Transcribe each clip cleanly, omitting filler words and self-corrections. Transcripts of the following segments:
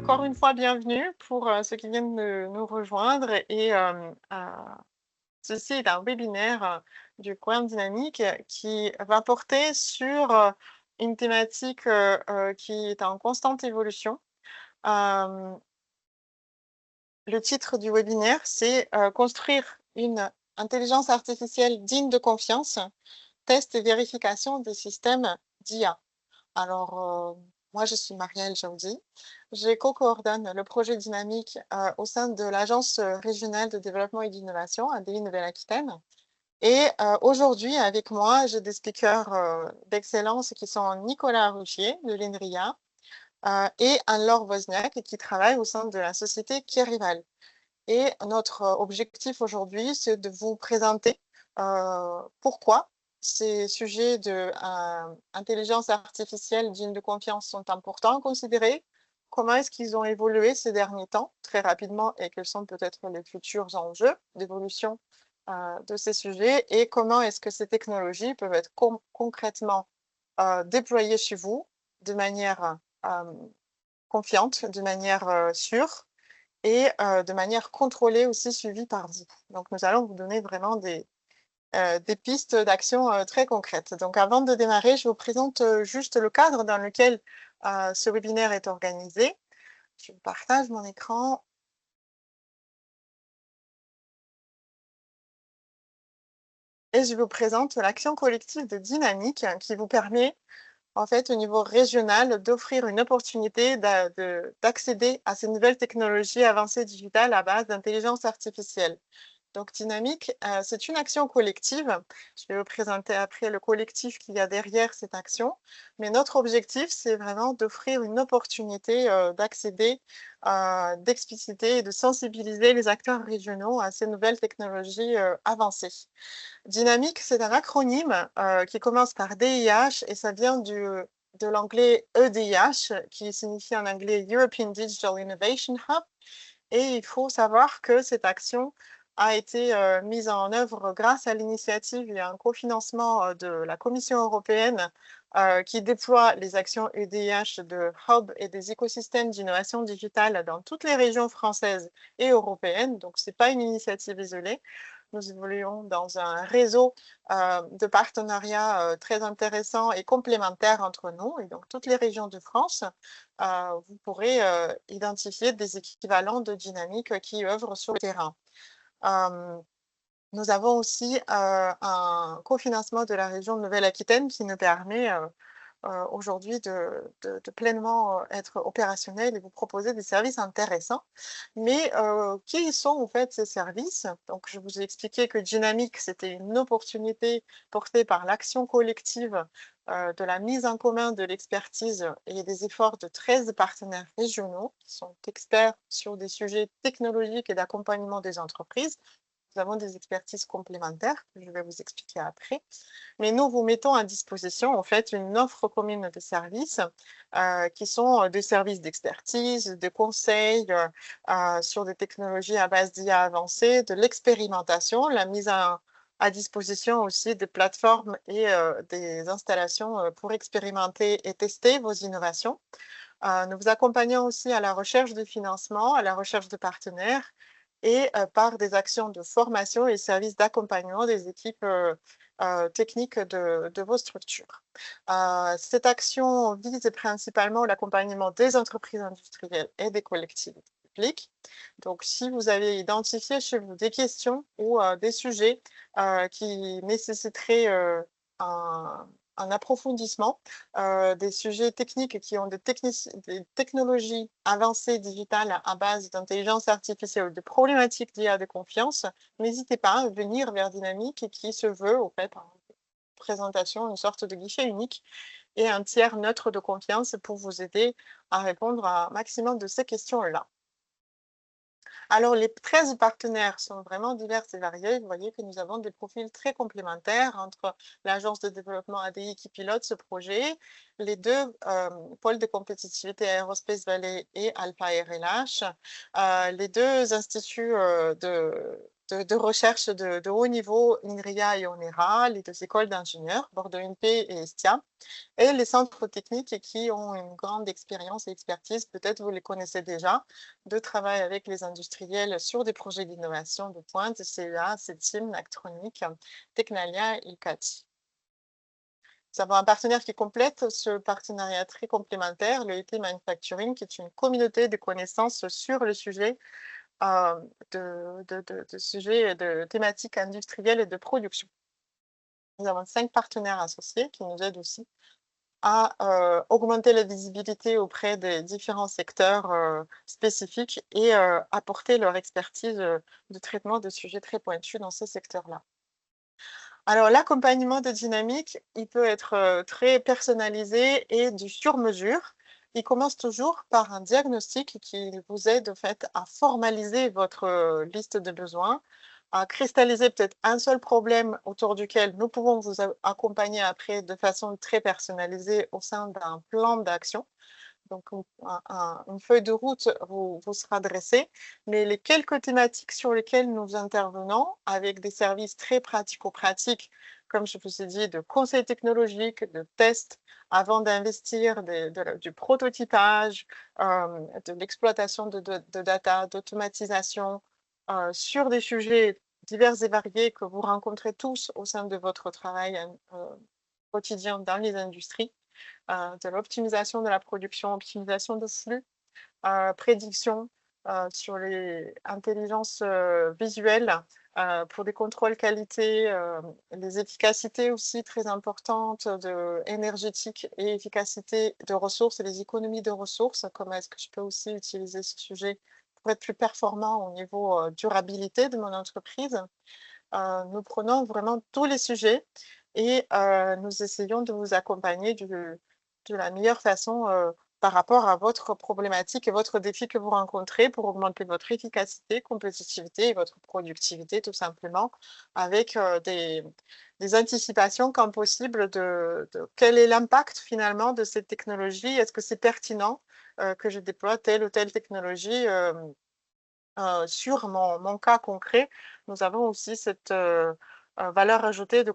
Encore une fois, bienvenue pour ceux qui viennent de nous rejoindre. Ceci est un webinaire du Coin Dynamique qui va porter sur une thématique qui est en constante évolution. Euh, le titre du webinaire, c'est Construire une intelligence artificielle digne de confiance, test et vérification des systèmes d'IA. Alors, moi, je suis Marielle Jaoudi. Je co-coordonne le projet dynamique au sein de l'Agence régionale de développement et d'innovation, ADI Nouvelle-Aquitaine. Aujourd'hui, avec moi, j'ai des speakers d'excellence qui sont Nicolas Rougier de l'INRIA et Anne-Laure Wozniak qui travaille au sein de la société Kerival. Et notre objectif aujourd'hui, c'est de vous présenter pourquoi ces sujets de intelligence artificielle digne de confiance sont importants à considérer, comment est-ce qu'ils ont évolué ces derniers temps, très rapidement, et quels sont peut-être les futurs enjeux d'évolution de ces sujets, et comment est-ce que ces technologies peuvent être concrètement déployées chez vous de manière confiante, de manière sûre, et de manière contrôlée aussi, suivie par vous. Donc, nous allons vous donner vraiment des pistes d'action très concrètes. Donc, avant de démarrer, je vous présente juste le cadre dans lequel ce webinaire est organisé. Je partage mon écran. Et je vous présente l'action collective de Dynamique qui vous permet, en fait, au niveau régional, d'offrir une opportunité d'accéder à ces nouvelles technologies avancées digitales à base d'intelligence artificielle. Donc, Dynamique, c'est une action collective. Je vais vous présenter après le collectif qu'il y a derrière cette action. Mais notre objectif, c'est vraiment d'offrir une opportunité d'accéder, d'expliciter et de sensibiliser les acteurs régionaux à ces nouvelles technologies avancées. Dynamique, c'est un acronyme qui commence par DIH et ça vient de l'anglais EDIH, qui signifie en anglais European Digital Innovation Hub. Et il faut savoir que cette action a été mise en œuvre grâce à l'initiative et à un cofinancement de la Commission européenne qui déploie les actions EDIH de Hub et des écosystèmes d'innovation digitale dans toutes les régions françaises et européennes. Donc, ce n'est pas une initiative isolée. Nous évoluons dans un réseau de partenariats très intéressants et complémentaires entre nous. Et donc, toutes les régions de France, vous pourrez identifier des équivalents de dynamique qui œuvrent sur le terrain. Nous avons aussi un cofinancement de la région de Nouvelle-Aquitaine qui nous permet aujourd'hui de pleinement être opérationnel et vous proposer des services intéressants. Mais qui sont en fait ces services? Donc, je vous ai expliqué que Dynamique, c'était une opportunité portée par l'action collective de la mise en commun de l'expertise et des efforts de 13 partenaires régionaux qui sont experts sur des sujets technologiques et d'accompagnement des entreprises. Nous avons des expertises complémentaires que je vais vous expliquer après. Mais nous vous mettons à disposition en fait une offre commune de services qui sont des services d'expertise, de conseils sur des technologies à base d'IA avancée, de l'expérimentation, la mise à disposition aussi de plateformes et des installations pour expérimenter et tester vos innovations. Nous vous accompagnons aussi à la recherche de financement, à la recherche de partenaires et par des actions de formation et services d'accompagnement des équipes techniques de vos structures. Cette action vise principalement l'accompagnement des entreprises industrielles et des collectivités publiques. Donc, si vous avez identifié chez vous des questions ou des sujets qui nécessiteraient un approfondissement, des sujets techniques qui ont des technologies avancées digitales à base d'intelligence artificielle, de problématiques d'IA de confiance, n'hésitez pas à venir vers Dynamique et qui se veut, au fait, en présentation, une sorte de guichet unique et un tiers neutre de confiance pour vous aider à répondre à un maximum de ces questions-là. Alors, les 13 partenaires sont vraiment divers et variés. Vous voyez que nous avons des profils très complémentaires entre l'agence de développement ADI qui pilote ce projet, les deux pôles de compétitivité Aerospace Valley et Alpha RLH, les deux instituts de recherche de haut niveau, INRIA et ONERA, les 2 écoles d'ingénieurs, Bordeaux UNP et Estia, et les centres techniques qui ont une grande expérience et expertise, peut-être vous les connaissez déjà, de travail avec les industriels sur des projets d'innovation de pointe, CEA, CETIM, Actronic, Tecnalia et ILCATI. Nous avons un partenaire qui complète ce partenariat très complémentaire, le IT Manufacturing, qui est une communauté de connaissances sur le sujet de sujets de thématiques industrielles et de production. Nous avons 5 partenaires associés qui nous aident aussi à augmenter la visibilité auprès des différents secteurs spécifiques et apporter leur expertise de traitement de sujets très pointus dans ces secteurs-là. Alors, l'accompagnement de Dynamique, il peut être très personnalisé et du sur-mesure. Il commence toujours par un diagnostic qui vous aide en fait à formaliser votre liste de besoins, à cristalliser peut-être un seul problème autour duquel nous pouvons vous accompagner après de façon très personnalisée au sein d'un plan d'action. Donc, une feuille de route vous sera dressée, mais les quelques thématiques sur lesquelles nous intervenons, avec des services très pratico-pratiques, comme je vous ai dit, de conseils technologiques, de tests, avant d'investir du prototypage, de l'exploitation de data, d'automatisation, sur des sujets divers et variés que vous rencontrez tous au sein de votre travail quotidien dans les industries. De l'optimisation de la production, optimisation de flux, prédiction sur les intelligences visuelles pour des contrôles qualité, les efficacités aussi très importantes énergétiques et efficacité de ressources et les économies de ressources. Comment est-ce que je peux aussi utiliser ce sujet pour être plus performant au niveau durabilité de mon entreprise? Nous prenons vraiment tous les sujets et nous essayons de vous accompagner de la meilleure façon par rapport à votre problématique et votre défi que vous rencontrez pour augmenter votre efficacité, compétitivité et votre productivité tout simplement avec des anticipations quand possible de quel est l'impact finalement de cette technologie. Est-ce que c'est pertinent que je déploie telle ou telle technologie sur mon cas concret? Nous avons aussi cette valeur ajoutée de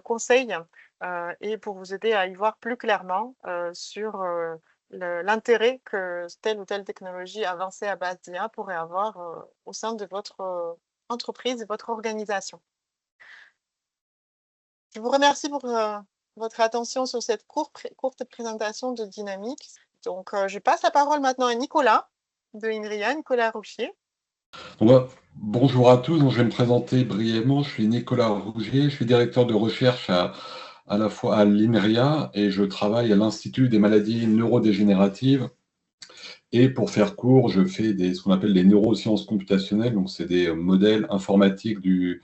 conseil et pour vous aider à y voir plus clairement sur l'intérêt que telle ou telle technologie avancée à base d'IA pourrait avoir au sein de votre entreprise et votre organisation. Je vous remercie pour votre attention sur cette courte présentation de Dynamique. Donc, je passe la parole maintenant à Nicolas de INRIA, Nicolas Rouchier. Bonjour à tous, donc, je vais me présenter brièvement. Je suis Nicolas Rougier, je suis directeur de recherche à la fois à l'INRIA et je travaille à l'Institut des maladies neurodégénératives. Et pour faire court, je fais ce qu'on appelle les neurosciences computationnelles, donc c'est des modèles informatiques du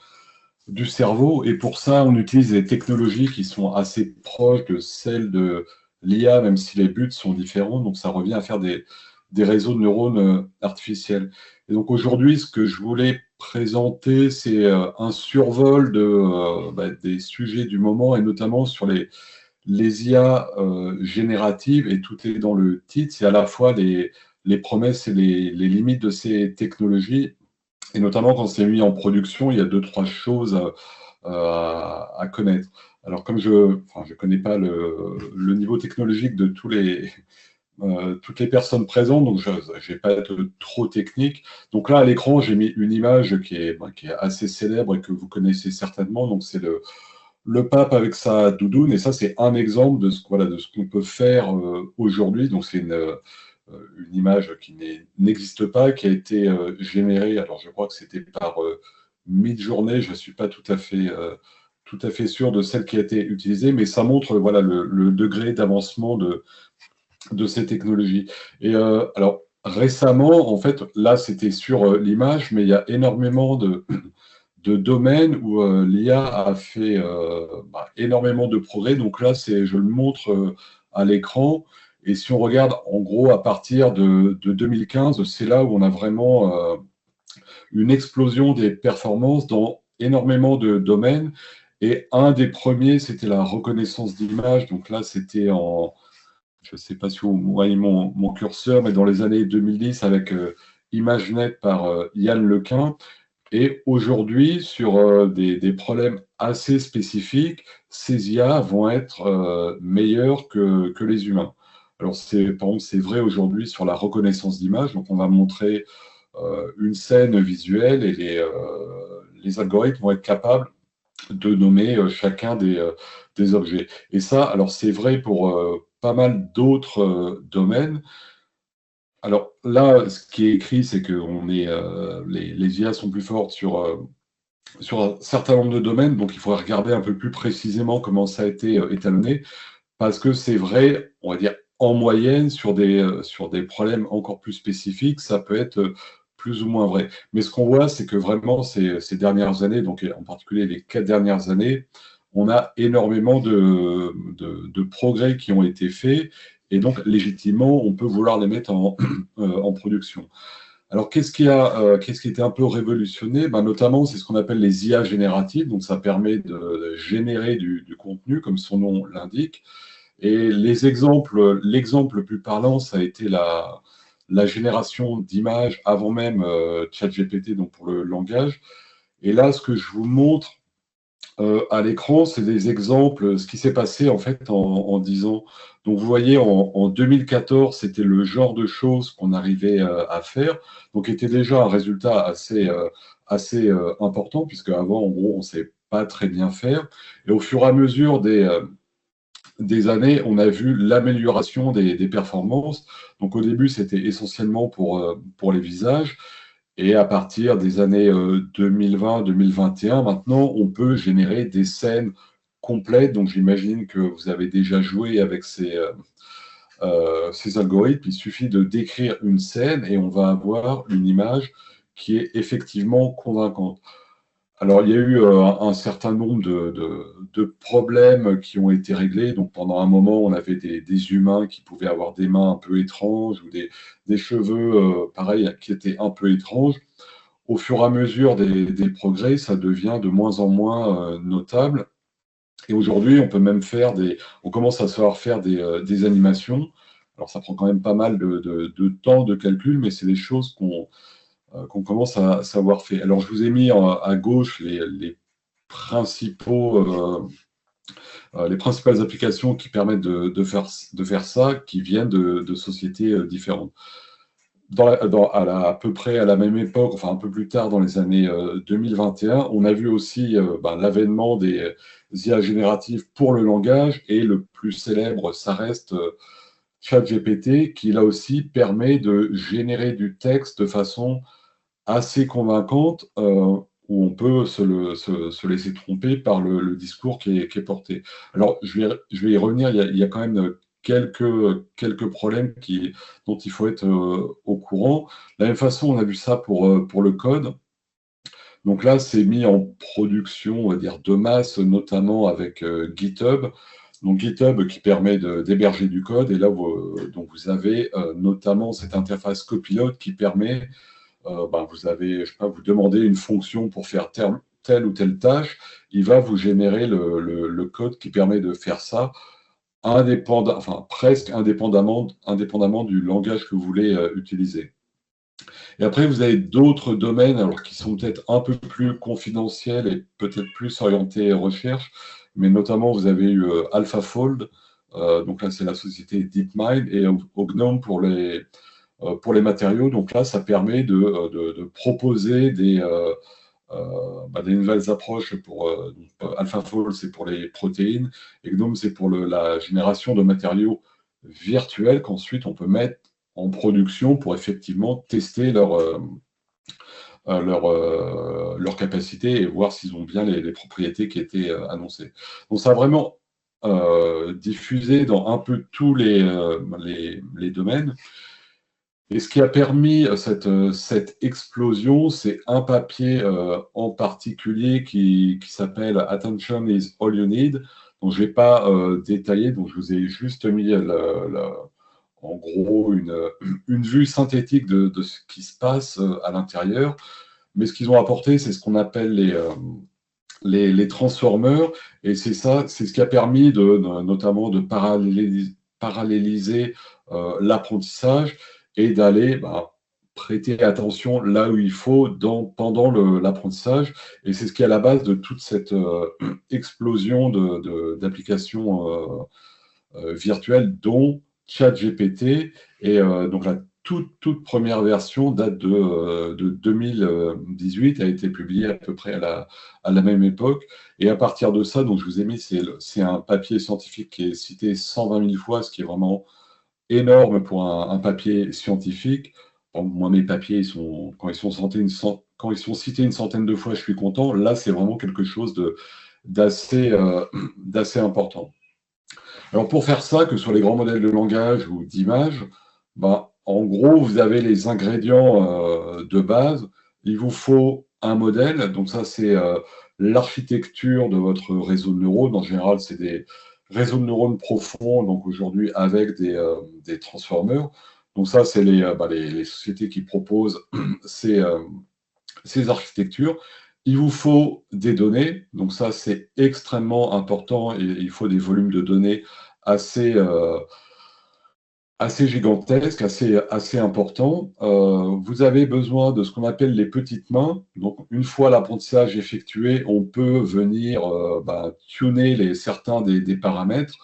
cerveau. Et pour ça, on utilise des technologies qui sont assez proches de celles de l'IA, même si les buts sont différents. Donc ça revient à faire des réseaux de neurones artificiels. Et donc aujourd'hui, ce que je voulais présenter, c'est un survol des sujets du moment, et notamment sur les IA génératives, et tout est dans le titre. C'est à la fois les promesses et les limites de ces technologies. Et notamment quand c'est mis en production, il y a 2-3 choses à connaître. Alors comme je ne connais pas le niveau technologique de toutes les personnes présentes, donc je ne vais pas être trop technique. Donc là, à l'écran, j'ai mis une image qui est assez célèbre et que vous connaissez certainement. Donc c'est le pape avec sa doudoune, et ça, c'est un exemple de ce qu'on peut faire aujourd'hui. Donc c'est une image qui n'existe pas, qui a été générée, alors je crois que c'était par Midjourney, je ne suis pas tout à fait sûr de celle qui a été utilisée, mais ça montre le degré d'avancement de ces technologies. Et alors, récemment, en fait, là, c'était sur l'image, mais il y a énormément de domaines où l'IA a fait énormément de progrès. Donc là, je le montre à l'écran. Et si on regarde, en gros, à partir de 2015, c'est là où on a vraiment une explosion des performances dans énormément de domaines. Et un des premiers, c'était la reconnaissance d'image. Donc là, c'était je ne sais pas si vous voyez mon curseur, mais dans les années 2010, avec ImageNet par Yann Lequin. Et aujourd'hui, sur des problèmes assez spécifiques, ces IA vont être meilleures que les humains. Alors, par exemple, c'est vrai aujourd'hui sur la reconnaissance d'image. Donc, on va montrer une scène visuelle et les algorithmes vont être capables de nommer chacun des objets. Et ça, alors c'est vrai pour pas mal d'autres domaines. Alors là, ce qui est écrit, c'est que les IA sont plus fortes sur un certain nombre de domaines, donc il faudrait regarder un peu plus précisément comment ça a été étalonné, parce que c'est vrai, on va dire, en moyenne, sur des problèmes encore plus spécifiques, ça peut être plus ou moins vrai. Mais ce qu'on voit, c'est que vraiment, ces dernières années, donc en particulier les 4 dernières années, on a énormément de progrès qui ont été faits, et donc légitimement, on peut vouloir les mettre en production. Alors, qu'est-ce qui était un peu révolutionné? Ben, notamment, c'est ce qu'on appelle les IA génératives. Donc, ça permet de générer du contenu, comme son nom l'indique. Et l'exemple le plus parlant, ça a été la génération d'images avant même ChatGPT, donc pour le langage. Et là, ce que je vous montre à l'écran, c'est des exemples, ce qui s'est passé en fait en 10 ans. Donc vous voyez, en 2014, c'était le genre de choses qu'on arrivait à faire, donc était déjà un résultat assez important, puisque avant, en gros, on ne sait pas très bien faire. Et au fur et à mesure des années, on a vu l'amélioration des performances. Donc au début, c'était essentiellement pour les visages. Et à partir des années 2020-2021, maintenant, on peut générer des scènes complètes. Donc j'imagine que vous avez déjà joué avec ces algorithmes. Il suffit de décrire une scène et on va avoir une image qui est effectivement convaincante. Alors, il y a eu un certain nombre de problèmes qui ont été réglés. Donc, pendant un moment, on avait des humains qui pouvaient avoir des mains un peu étranges ou des cheveux, pareil, qui étaient un peu étranges. Au fur et à mesure des progrès, ça devient de moins en moins notable. Et aujourd'hui, on peut même on commence à savoir faire des animations. Alors, ça prend quand même pas mal de temps de calcul, mais c'est des choses qu'on commence à savoir faire. Alors, je vous ai mis à gauche principaux, les principales applications qui permettent de faire ça, qui viennent de sociétés différentes. À peu près à la même époque, enfin un peu plus tard, dans les années 2021, on a vu aussi l'avènement des IA génératives pour le langage, et le plus célèbre, ça reste ChatGPT, qui là aussi permet de générer du texte de façon assez convaincante, où on peut se laisser tromper par le discours qui est porté. Alors, je vais y revenir, il y a quand même quelques problèmes dont il faut être au courant. De la même façon, on a vu ça pour le code. Donc là, c'est mis en production, on va dire, de masse, notamment avec GitHub. Donc GitHub qui permet d'héberger du code. Et là, donc vous avez notamment cette interface Copilot qui permet, je sais pas, vous demandez une fonction pour faire telle ou telle tâche, il va vous générer le code qui permet de faire ça, presque indépendamment du langage que vous voulez utiliser. Et après, vous avez d'autres domaines, alors qui sont peut-être un peu plus confidentiels et peut-être plus orientés recherche, mais notamment vous avez eu AlphaFold, donc là c'est la société DeepMind, et Gnome pour les matériaux. Donc là, ça permet de proposer des nouvelles approches AlphaFold, c'est pour les protéines, et Gnome, c'est pour la génération de matériaux virtuels qu'ensuite on peut mettre en production pour effectivement tester leur capacité et voir s'ils ont bien les propriétés qui étaient annoncées. Donc ça a vraiment diffusé dans un peu tous les domaines. Et ce qui a permis cette explosion, c'est un papier en particulier qui s'appelle Attention is all you need. Donc, je ne vais pas détailler, donc je vous ai juste mis en gros une vue synthétique de ce qui se passe à l'intérieur. Mais ce qu'ils ont apporté, c'est ce qu'on appelle les transformers. Et c'est ce qui a permis notamment de paralléliser l'apprentissage et d'aller prêter attention là où il faut pendant l'apprentissage. Et c'est ce qui est à la base de toute cette explosion d'applications virtuelles, dont ChatGPT. Et donc la toute première version date de 2018, a été publiée à peu près à la même époque. Et à partir de ça, donc je vous ai mis, c'est un papier scientifique qui est cité 120 000 fois, ce qui est vraiment énorme pour un papier scientifique. Bon, moi, mes papiers, quand ils sont quand ils sont cités une centaine de fois, je suis content. Là, c'est vraiment quelque chose d'assez d'assez important. Alors, pour faire ça, que ce soit les grands modèles de langage ou d'image, ben, en gros, vous avez les ingrédients de base. Il vous faut un modèle. Donc, ça, c'est l'architecture de votre réseau de neurones. En général, c'est des réseaux de neurones profonds, donc aujourd'hui avec des transformers. Donc, ça, c'est les sociétés qui proposent ces, ces architectures. Il vous faut des données, donc ça c'est extrêmement important et il faut des volumes de données assez, assez gigantesques, assez importants. Vous avez besoin de ce qu'on appelle les petites mains. Donc une fois l'apprentissage effectué, on peut venir tuner certains des paramètres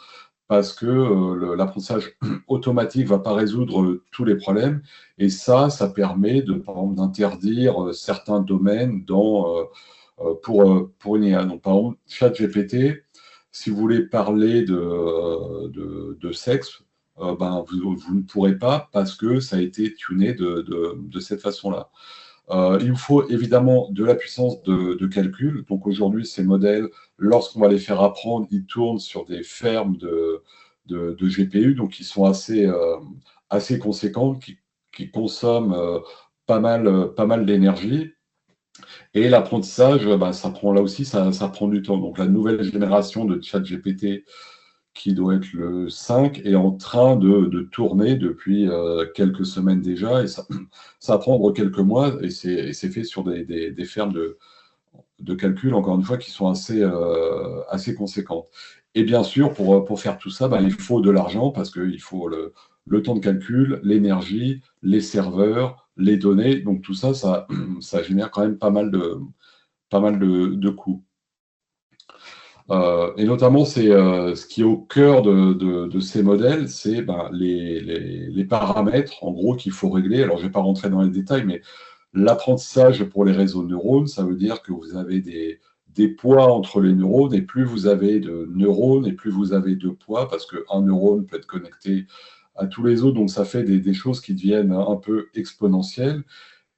parce que l'apprentissage automatique ne va pas résoudre tous les problèmes. Et ça permet par exemple, d'interdire certains domaines pour une IA. Donc, par exemple, ChatGPT, si vous voulez parler de sexe, vous ne pourrez pas parce que ça a été tuné de cette façon-là. Il vous faut évidemment de la puissance de calcul. Donc aujourd'hui, ces modèles, lorsqu'on va les faire apprendre, ils tournent sur des fermes de GPU, donc qui sont assez conséquentes, qui consomment pas mal d'énergie. Et l'apprentissage, ça prend là aussi, ça prend du temps. Donc la nouvelle génération de ChatGPT, qui doit être le 5, est en train de tourner depuis quelques semaines déjà, et ça va prendre quelques mois, et c'est fait sur des fermes de calcul, encore une fois, qui sont assez conséquentes. Et bien sûr, pour faire tout ça, il faut de l'argent, parce qu'il faut le temps de calcul, l'énergie, les serveurs, les données, donc tout ça, ça génère quand même pas mal de coûts. Et notamment, ce qui est au cœur de ces modèles, c'est les paramètres, en gros, qu'il faut régler. Alors, je ne vais pas rentrer dans les détails, mais l'apprentissage pour les réseaux de neurones, ça veut dire que vous avez des poids entre les neurones, et plus vous avez de neurones, et plus vous avez de poids, parce qu'un neurone peut être connecté à tous les autres, donc ça fait des choses qui deviennent un peu exponentielles.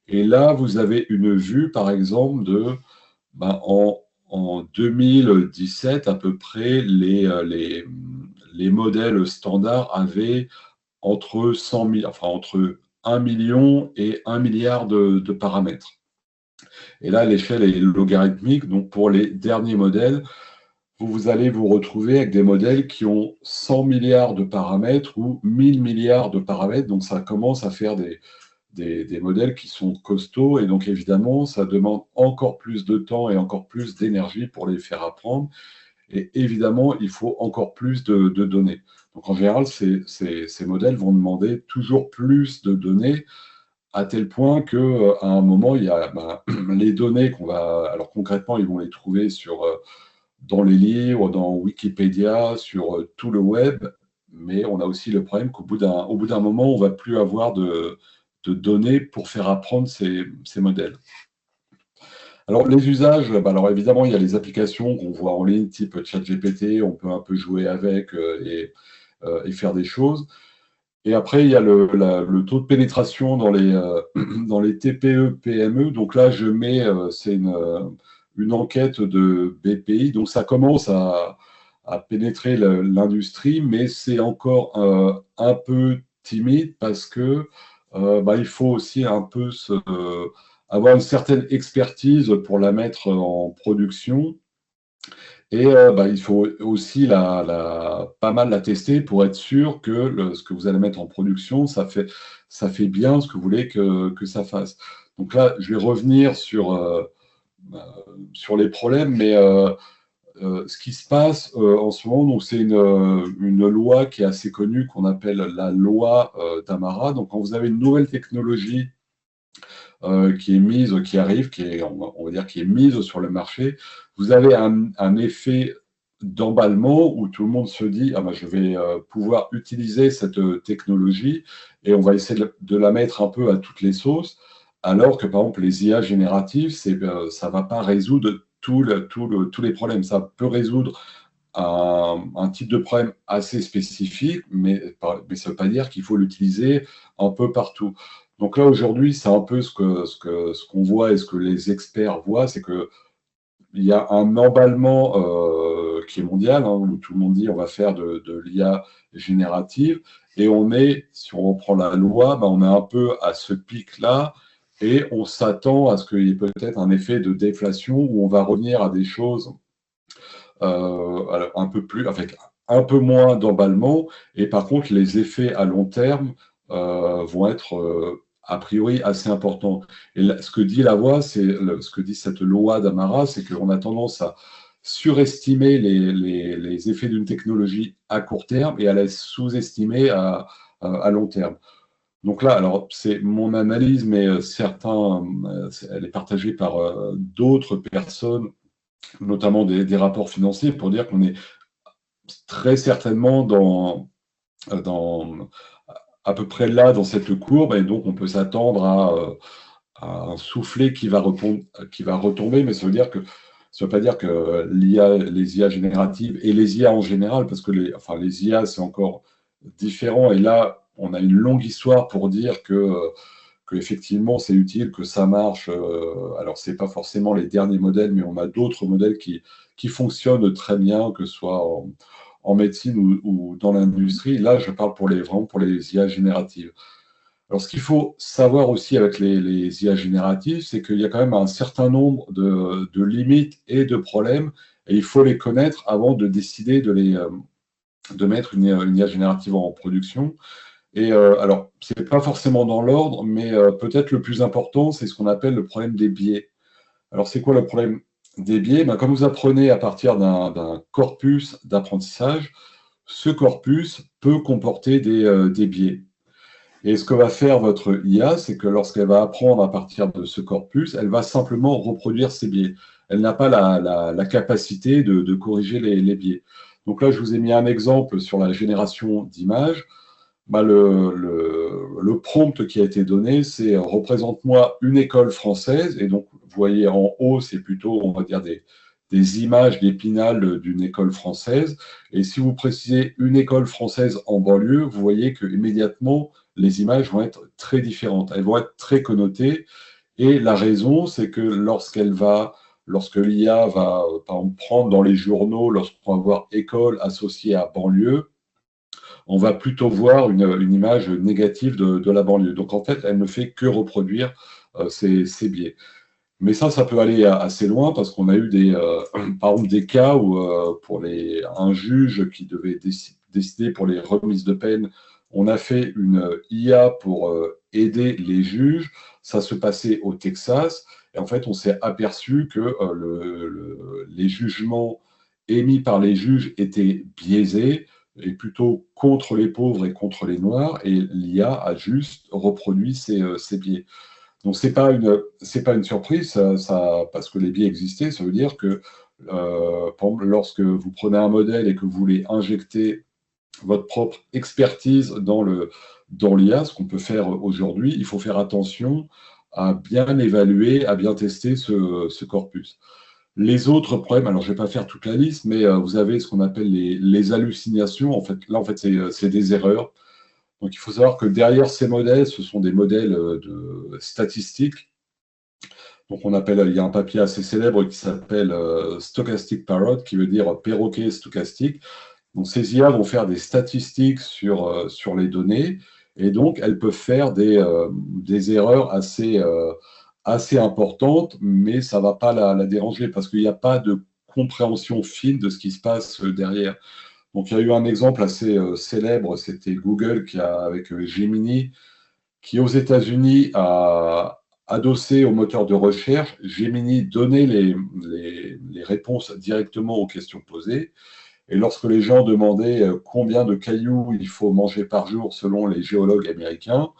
Et là, vous avez une vue, par exemple, en 2017, à peu près, les modèles standards avaient entre 100 000, enfin entre 1 million et 1 milliard de paramètres. Et là, l'échelle est logarithmique. Donc, pour les derniers modèles, vous allez vous retrouver avec des modèles qui ont 100 milliards de paramètres ou 1000 milliards de paramètres. Donc, ça commence à faire des modèles qui sont costauds, et donc évidemment, ça demande encore plus de temps et encore plus d'énergie pour les faire apprendre, et évidemment, il faut encore plus de données. Donc en général, ces modèles vont demander toujours plus de données, à tel point qu'à un moment, il y a les données alors concrètement, ils vont les trouver dans les livres, dans Wikipédia, sur tout le web, mais on a aussi le problème qu'au bout d'un moment, on ne va plus avoir de données pour faire apprendre ces modèles. Alors, les usages, alors évidemment, il y a les applications qu'on voit en ligne, type ChatGPT, on peut un peu jouer avec et faire des choses. Et après, il y a le taux de pénétration dans les TPE, PME. Donc là, c'est une enquête de BPI. Donc ça commence à pénétrer l'industrie, mais c'est encore un peu timide, parce que il faut aussi un peu avoir une certaine expertise pour la mettre en production. Et il faut aussi pas mal la tester pour être sûr que ce que vous allez mettre en production, ça fait bien ce que vous voulez que ça fasse. Donc là, je vais revenir sur les problèmes, mais ce qui se passe en ce moment, donc c'est une loi qui est assez connue, qu'on appelle la loi d'Amara. Donc quand vous avez une nouvelle technologie qui est mise, qui arrive, on va dire, qui est mise sur le marché, vous avez un effet d'emballement où tout le monde se dit ah ben, je vais pouvoir utiliser cette technologie et on va essayer de la mettre un peu à toutes les sauces, alors que par exemple les IA génératives, ça ne va pas résoudre tous les problèmes. Ça peut résoudre un type de problème assez spécifique, mais ça ne veut pas dire qu'il faut l'utiliser un peu partout. Donc là, aujourd'hui, c'est un peu ce qu'on voit et ce que les experts voient, c'est qu'il y a un emballement qui est mondial, hein, où tout le monde dit on va faire de l'IA générative, et si on reprend la loi, ben, on est un peu à ce pic-là, et on s'attend à ce qu'il y ait peut-être un effet de déflation où on va revenir à des choses un peu plus, avec un peu moins d'emballement, et par contre, les effets à long terme vont être a priori assez importants. Et ce que dit la loi, ce que dit cette loi d'Amara, c'est qu'on a tendance à surestimer les effets d'une technologie à court terme et à la sous-estimer à long terme. Donc là, alors c'est mon analyse, mais elle est partagée par d'autres personnes, notamment des rapports financiers, pour dire qu'on est très certainement dans à peu près là, dans cette courbe, et donc on peut s'attendre à un soufflet qui va retomber, mais ça veut dire que ça ne veut pas dire que les IA génératives et les IA en général, parce que les IA, c'est encore différent, et là, on a une longue histoire pour dire que effectivement c'est utile, que ça marche. Alors c'est pas forcément les derniers modèles, mais on a d'autres modèles qui fonctionnent très bien, que ce soit en médecine ou dans l'industrie. Là, je parle vraiment pour les IA génératives. Alors, ce qu'il faut savoir aussi avec les IA génératives, c'est qu'il y a quand même un certain nombre de limites et de problèmes, et il faut les connaître avant de décider de mettre une IA générative en production. Et alors, ce n'est pas forcément dans l'ordre, mais peut-être le plus important, c'est ce qu'on appelle le problème des biais. Alors, c'est quoi le problème des biais? Ben, quand vous apprenez à partir d'un corpus d'apprentissage, ce corpus peut comporter des biais. Et ce que va faire votre IA, c'est que lorsqu'elle va apprendre à partir de ce corpus, elle va simplement reproduire ces biais. Elle n'a pas la capacité de corriger les biais. Donc là, je vous ai mis un exemple sur la génération d'images. Bah, le prompt qui a été donné, c'est représente-moi une école française. Et donc, vous voyez en haut, c'est plutôt, on va dire, des images d'Épinal d'une école française. Et si vous précisez une école française en banlieue, vous voyez que immédiatement les images vont être très différentes. Elles vont être très connotées. Et la raison, c'est que lorsque l'IA va, par exemple, prendre dans les journaux, lorsqu'on va voir école associée à banlieue, on va plutôt voir une image négative de la banlieue. Donc en fait, elle ne fait que reproduire ces biais. Mais ça peut aller assez loin parce qu'on a eu par exemple des cas où pour un juge qui devait décider pour les remises de peine, on a fait une IA pour aider les juges. Ça se passait au Texas. Et en fait, on s'est aperçu que les jugements émis par les juges étaient biaisés et plutôt contre les pauvres et contre les noirs. Et l'IA a juste reproduit ces biais. Donc, c'est pas une surprise, parce que les biais existaient. Ça veut dire que, par exemple, lorsque vous prenez un modèle et que vous voulez injecter votre propre expertise dans l'IA, ce qu'on peut faire aujourd'hui, il faut faire attention à bien évaluer, à bien tester ce corpus. Les autres problèmes, alors je ne vais pas faire toute la liste, mais vous avez ce qu'on appelle les hallucinations. En fait, c'est des erreurs. Donc, il faut savoir que derrière ces modèles, ce sont des modèles de statistiques. Donc, il y a un papier assez célèbre qui s'appelle Stochastic Parrot, qui veut dire perroquet stochastique. Donc, ces IA vont faire des statistiques sur les données, et donc elles peuvent faire des erreurs assez importantes, mais ça ne va pas la déranger parce qu'il n'y a pas de compréhension fine de ce qui se passe derrière. Donc, il y a eu un exemple assez célèbre, c'était Google avec Gemini, qui aux États-Unis a adossé au moteur de recherche. Gemini donnait les réponses directement aux questions posées. Et lorsque les gens demandaient combien de cailloux il faut manger par jour selon les géologues américains,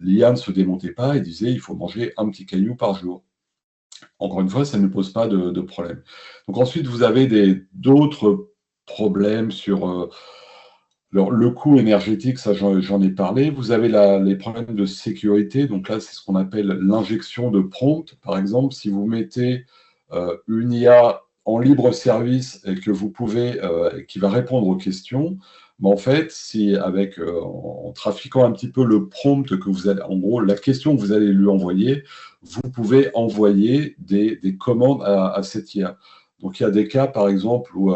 l'IA ne se démontait pas et disait il faut manger un petit caillou par jour. Encore une fois, ça ne pose pas de problème. Donc ensuite, vous avez d'autres problèmes sur le coût énergétique, ça j'en ai parlé. Vous avez les problèmes de sécurité. Donc là, c'est ce qu'on appelle l'injection de prompt. Par exemple, si vous mettez une IA en libre service et que vous pouvez, qui va répondre aux questions, mais en fait, si en trafiquant un petit peu le prompt que vous allez, en gros, la question que vous allez lui envoyer, vous pouvez envoyer des commandes à cette IA. Donc il y a des cas, par exemple, où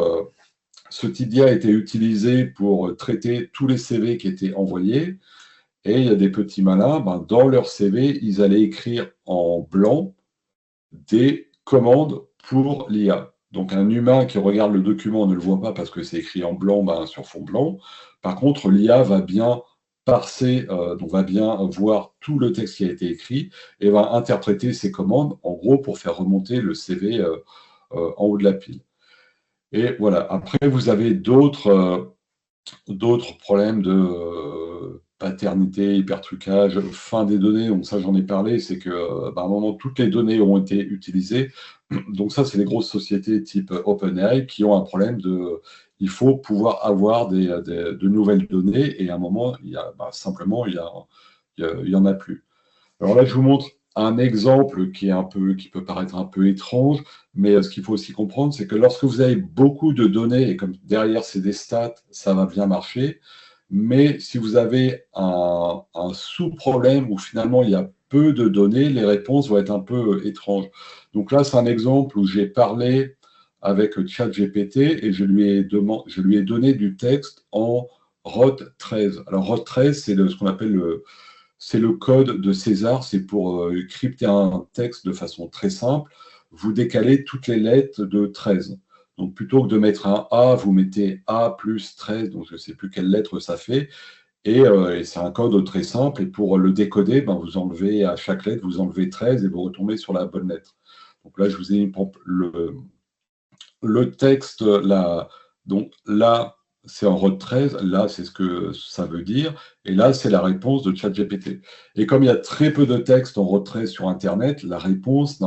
ce type d'IA a été utilisé pour traiter tous les CV qui étaient envoyés. Et il y a des petits malins, dans leur CV, ils allaient écrire en blanc des commandes pour l'IA. Donc un humain qui regarde le document ne le voit pas parce que c'est écrit en blanc sur fond blanc. Par contre, l'IA va bien parser, donc va bien voir tout le texte qui a été écrit et va interpréter ces commandes, en gros, pour faire remonter le CV en haut de la pile. Et voilà, après, vous avez d'autres problèmes de paternité, hypertrucage, fin des données. Donc ça, j'en ai parlé, c'est qu'à un moment, toutes les données ont été utilisées. Donc ça, c'est les grosses sociétés type OpenAI qui ont un problème il faut pouvoir avoir de nouvelles données et à un moment, simplement, il y en a plus. Alors là, je vous montre un exemple qui peut paraître un peu étrange, mais ce qu'il faut aussi comprendre, c'est que lorsque vous avez beaucoup de données, et comme derrière c'est des stats, ça va bien marcher, mais si vous avez un sous-problème où finalement il y a peu de données, les réponses vont être un peu étranges. Donc là, c'est un exemple où j'ai parlé avec ChatGPT et je lui ai donné du texte en ROT13. Alors ROT13, c'est ce qu'on appelle c'est le code de César, c'est pour crypter un texte de façon très simple. Vous décalez toutes les lettres de 13. Donc plutôt que de mettre un A, vous mettez A plus 13, donc je ne sais plus quelle lettre ça fait. Et c'est un code très simple. Et pour le décoder, vous enlevez à chaque lettre, vous enlevez 13 et vous retombez sur la bonne lettre. Donc là, je vous ai mis le texte, là, donc là, c'est en ROT 13, là, c'est ce que ça veut dire, et là, c'est la réponse de ChatGPT. Et comme il y a très peu de texte en ROT 13 sur Internet, la réponse,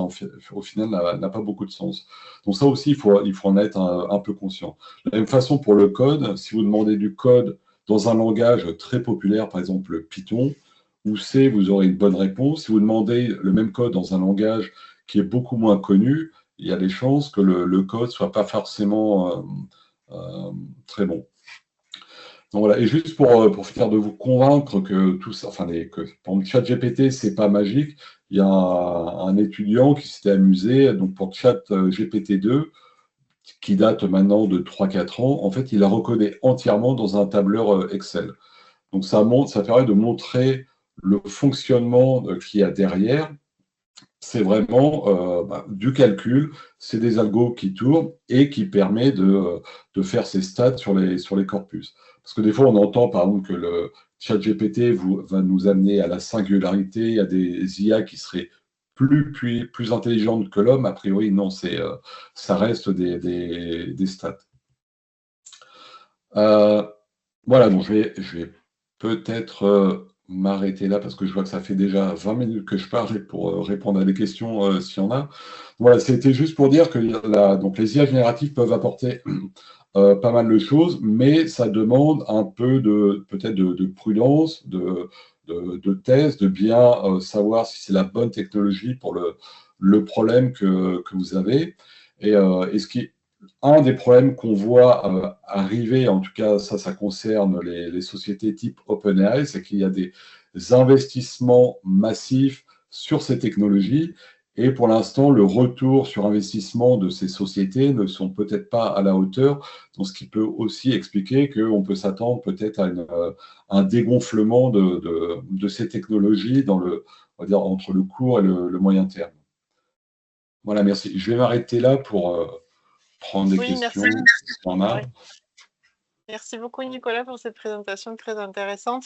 au final, n'a pas beaucoup de sens. Donc ça aussi, il faut en être un peu conscient. De la même façon, pour le code, si vous demandez du code dans un langage très populaire, par exemple Python, ou C, vous aurez une bonne réponse. Si vous demandez le même code dans un langage qui est beaucoup moins connu, il y a des chances que le code ne soit pas forcément très bon. Donc voilà. Et juste pour finir de vous convaincre que tout ça, pour ChatGPT, c'est pas magique, il y a un étudiant qui s'était amusé, donc pour ChatGPT 2, qui date maintenant de 3-4 ans, en fait, il a recodé entièrement dans un tableur Excel. Donc ça permet de montrer le fonctionnement qu'il y a derrière. C'est vraiment du calcul, c'est des algos qui tournent et qui permet de faire ces stats sur les corpus. Parce que des fois, on entend par exemple que le ChatGPT va nous amener à la singularité, il y a des IA qui seraient plus intelligentes que l'homme. A priori, non, ça reste des stats. Voilà, bon, je vais peut-être m'arrêter là parce que je vois que ça fait déjà 20 minutes que je parle et pour répondre à des questions s'il y en a. Voilà, c'était juste pour dire que donc les IA génératives peuvent apporter pas mal de choses, mais ça demande un peu peut-être de prudence, de test, de bien savoir si c'est la bonne technologie pour le problème que vous avez. Et un des problèmes qu'on voit arriver, en tout cas ça concerne les sociétés type OpenAI, c'est qu'il y a des investissements massifs sur ces technologies et pour l'instant le retour sur investissement de ces sociétés ne sont peut-être pas à la hauteur, donc ce qui peut aussi expliquer qu'on peut s'attendre peut-être à un dégonflement de ces technologies on va dire, entre le court et le moyen terme. Voilà, merci. Je vais m'arrêter là pour prendre des Oui, questions. merci. On a. Oui. Merci beaucoup Nicolas pour cette présentation très intéressante.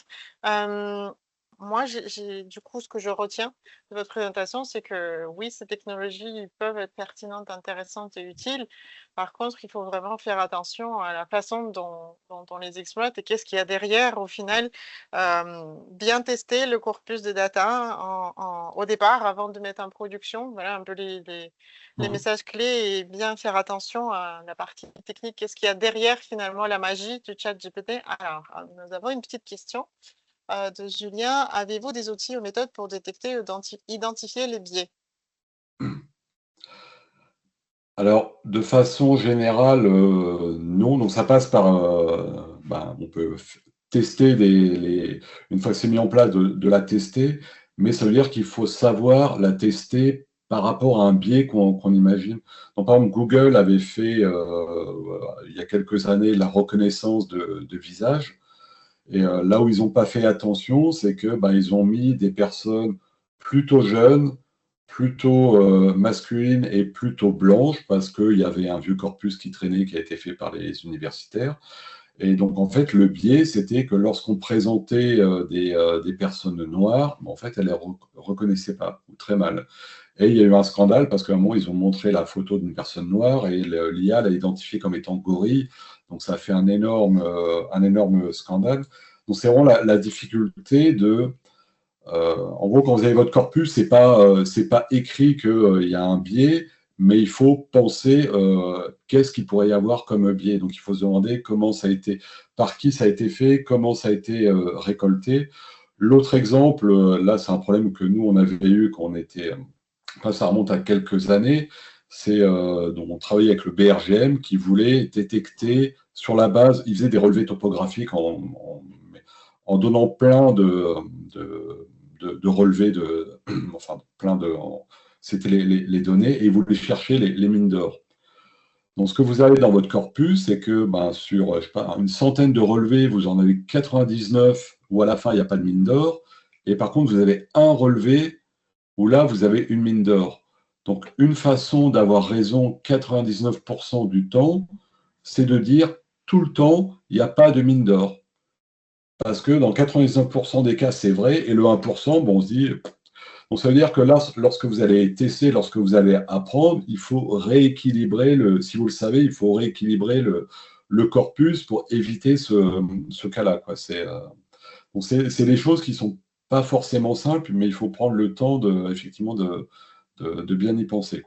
moi, du coup, ce que je retiens de votre présentation, c'est que oui, ces technologies peuvent être pertinentes, intéressantes et utiles. Par contre, il faut vraiment faire attention à la façon dont on les exploite et qu'est-ce qu'il y a derrière au final. Bien tester le corpus de data au départ, avant de mettre en production. Voilà un peu les Mhm. messages clés et bien faire attention à la partie technique. Qu'est-ce qu'il y a derrière finalement la magie du chat GPT? Alors, nous avons une petite question de Julien. Avez-vous des outils ou méthodes pour détecter ou identifier les biais? Alors, de façon générale, non. Donc, ça passe par, on peut tester une fois que c'est mis en place, de la tester, mais ça veut dire qu'il faut savoir la tester par rapport à un biais qu'on imagine. Donc, par exemple, Google avait fait, il y a quelques années, la reconnaissance de visage. Et là où ils n'ont pas fait attention, c'est que ils ont mis des personnes plutôt jeunes, plutôt masculines et plutôt blanches, parce qu'il y avait un vieux corpus qui traînait, qui a été fait par les universitaires. Et donc, en fait, le biais, c'était que lorsqu'on présentait des personnes noires, en fait, elles ne les reconnaissaient pas, ou très mal. Et il y a eu un scandale parce qu'à un moment, ils ont montré la photo d'une personne noire et l'IA l'a identifié comme étant gorille. Donc, ça a fait un énorme scandale. Donc, c'est vraiment la difficulté de. En gros, quand vous avez votre corpus, c'est pas écrit qu'il y a un biais, mais il faut penser qu'est-ce qu'il pourrait y avoir comme biais. Donc, il faut se demander comment ça a été, par qui ça a été fait, comment ça a été récolté. L'autre exemple, là, c'est un problème que nous, on avait eu quand on était enfin, ça remonte à quelques années. C'est donc on travaillait avec le BRGM qui voulait détecter sur la base, il faisait des relevés topographiques en donnant plein de relevés enfin plein c'était les données et il voulait chercher les mines d'or. Donc ce que vous avez dans votre corpus, c'est que sur je sais pas, une centaine de relevés, vous en avez 99 où à la fin il n'y a pas de mine d'or, et par contre vous avez un relevé où là, vous avez une mine d'or. Donc, une façon d'avoir raison 99% du temps, c'est de dire tout le temps, il n'y a pas de mine d'or. Parce que dans 99% des cas, c'est vrai, et le 1%, on se dit. Donc, ça veut dire que là, lorsque vous allez tester, lorsque vous allez apprendre, il faut rééquilibrer si vous le savez, il faut rééquilibrer le corpus pour éviter ce cas-là, quoi. Donc, c'est des choses qui ne sont pas forcément simples, mais il faut prendre le temps effectivement de bien y penser.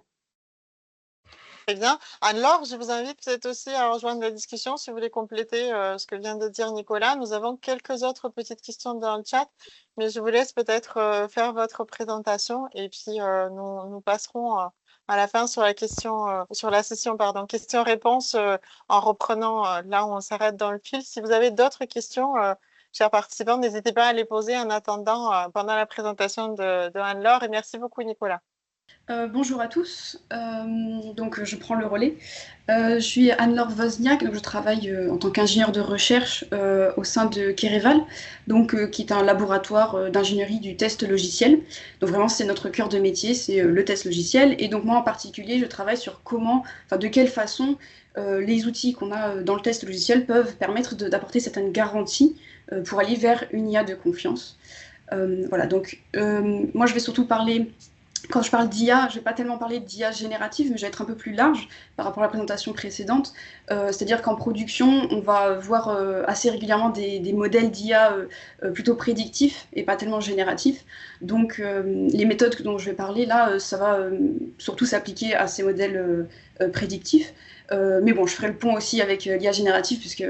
Très bien. Anne-Laure, je vous invite peut-être aussi à rejoindre la discussion si vous voulez compléter ce que vient de dire Nicolas. Nous avons quelques autres petites questions dans le chat, mais je vous laisse peut-être faire votre présentation et puis nous passerons à la fin sur la question, sur la session, pardon, questions-réponses en reprenant là où on s'arrête dans le fil. Si vous avez d'autres questions, chers participants, n'hésitez pas à les poser en attendant pendant la présentation de Anne-Laure et merci beaucoup Nicolas. Bonjour à tous, donc je prends le relais. Je suis Anne-Laure Wozniak, donc je travaille en tant qu'ingénieure de recherche au sein de Kereval, donc, qui est un laboratoire d'ingénierie du test logiciel. Donc vraiment c'est notre cœur de métier, c'est le test logiciel. Et donc moi en particulier je travaille sur de quelle façon les outils qu'on a dans le test logiciel peuvent permettre d'apporter certaines garanties pour aller vers une IA de confiance. Voilà, donc moi je vais surtout parler. Quand je parle d'IA, je ne vais pas tellement parler d'IA générative, mais je vais être un peu plus large par rapport à la présentation précédente. C'est-à-dire qu'en production, on va voir assez régulièrement des modèles d'IA plutôt prédictifs et pas tellement génératifs. Donc les méthodes dont je vais parler là, ça va surtout s'appliquer à ces modèles prédictifs. Mais bon, je ferai le pont aussi avec l'IA générative, puisque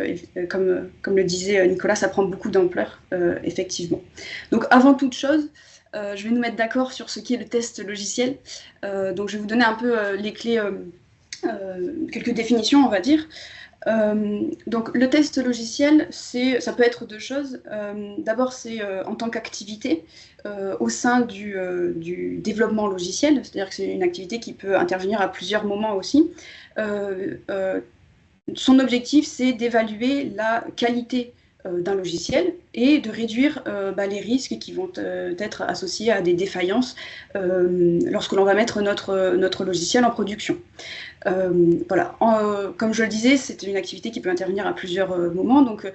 comme le disait Nicolas, ça prend beaucoup d'ampleur, effectivement. Donc avant toute chose, je vais nous mettre d'accord sur ce qu'est le test logiciel. Donc je vais vous donner un peu les clés, quelques définitions, on va dire. Donc le test logiciel, ça peut être deux choses. D'abord, c'est en tant qu'activité au sein du développement logiciel, c'est-à-dire que c'est une activité qui peut intervenir à plusieurs moments aussi. Son objectif, c'est d'évaluer la qualité d'un logiciel et de réduire les risques qui vont être associés à des défaillances lorsque l'on va mettre notre logiciel en production. Voilà. Comme je le disais, c'est une activité qui peut intervenir à plusieurs moments. Donc,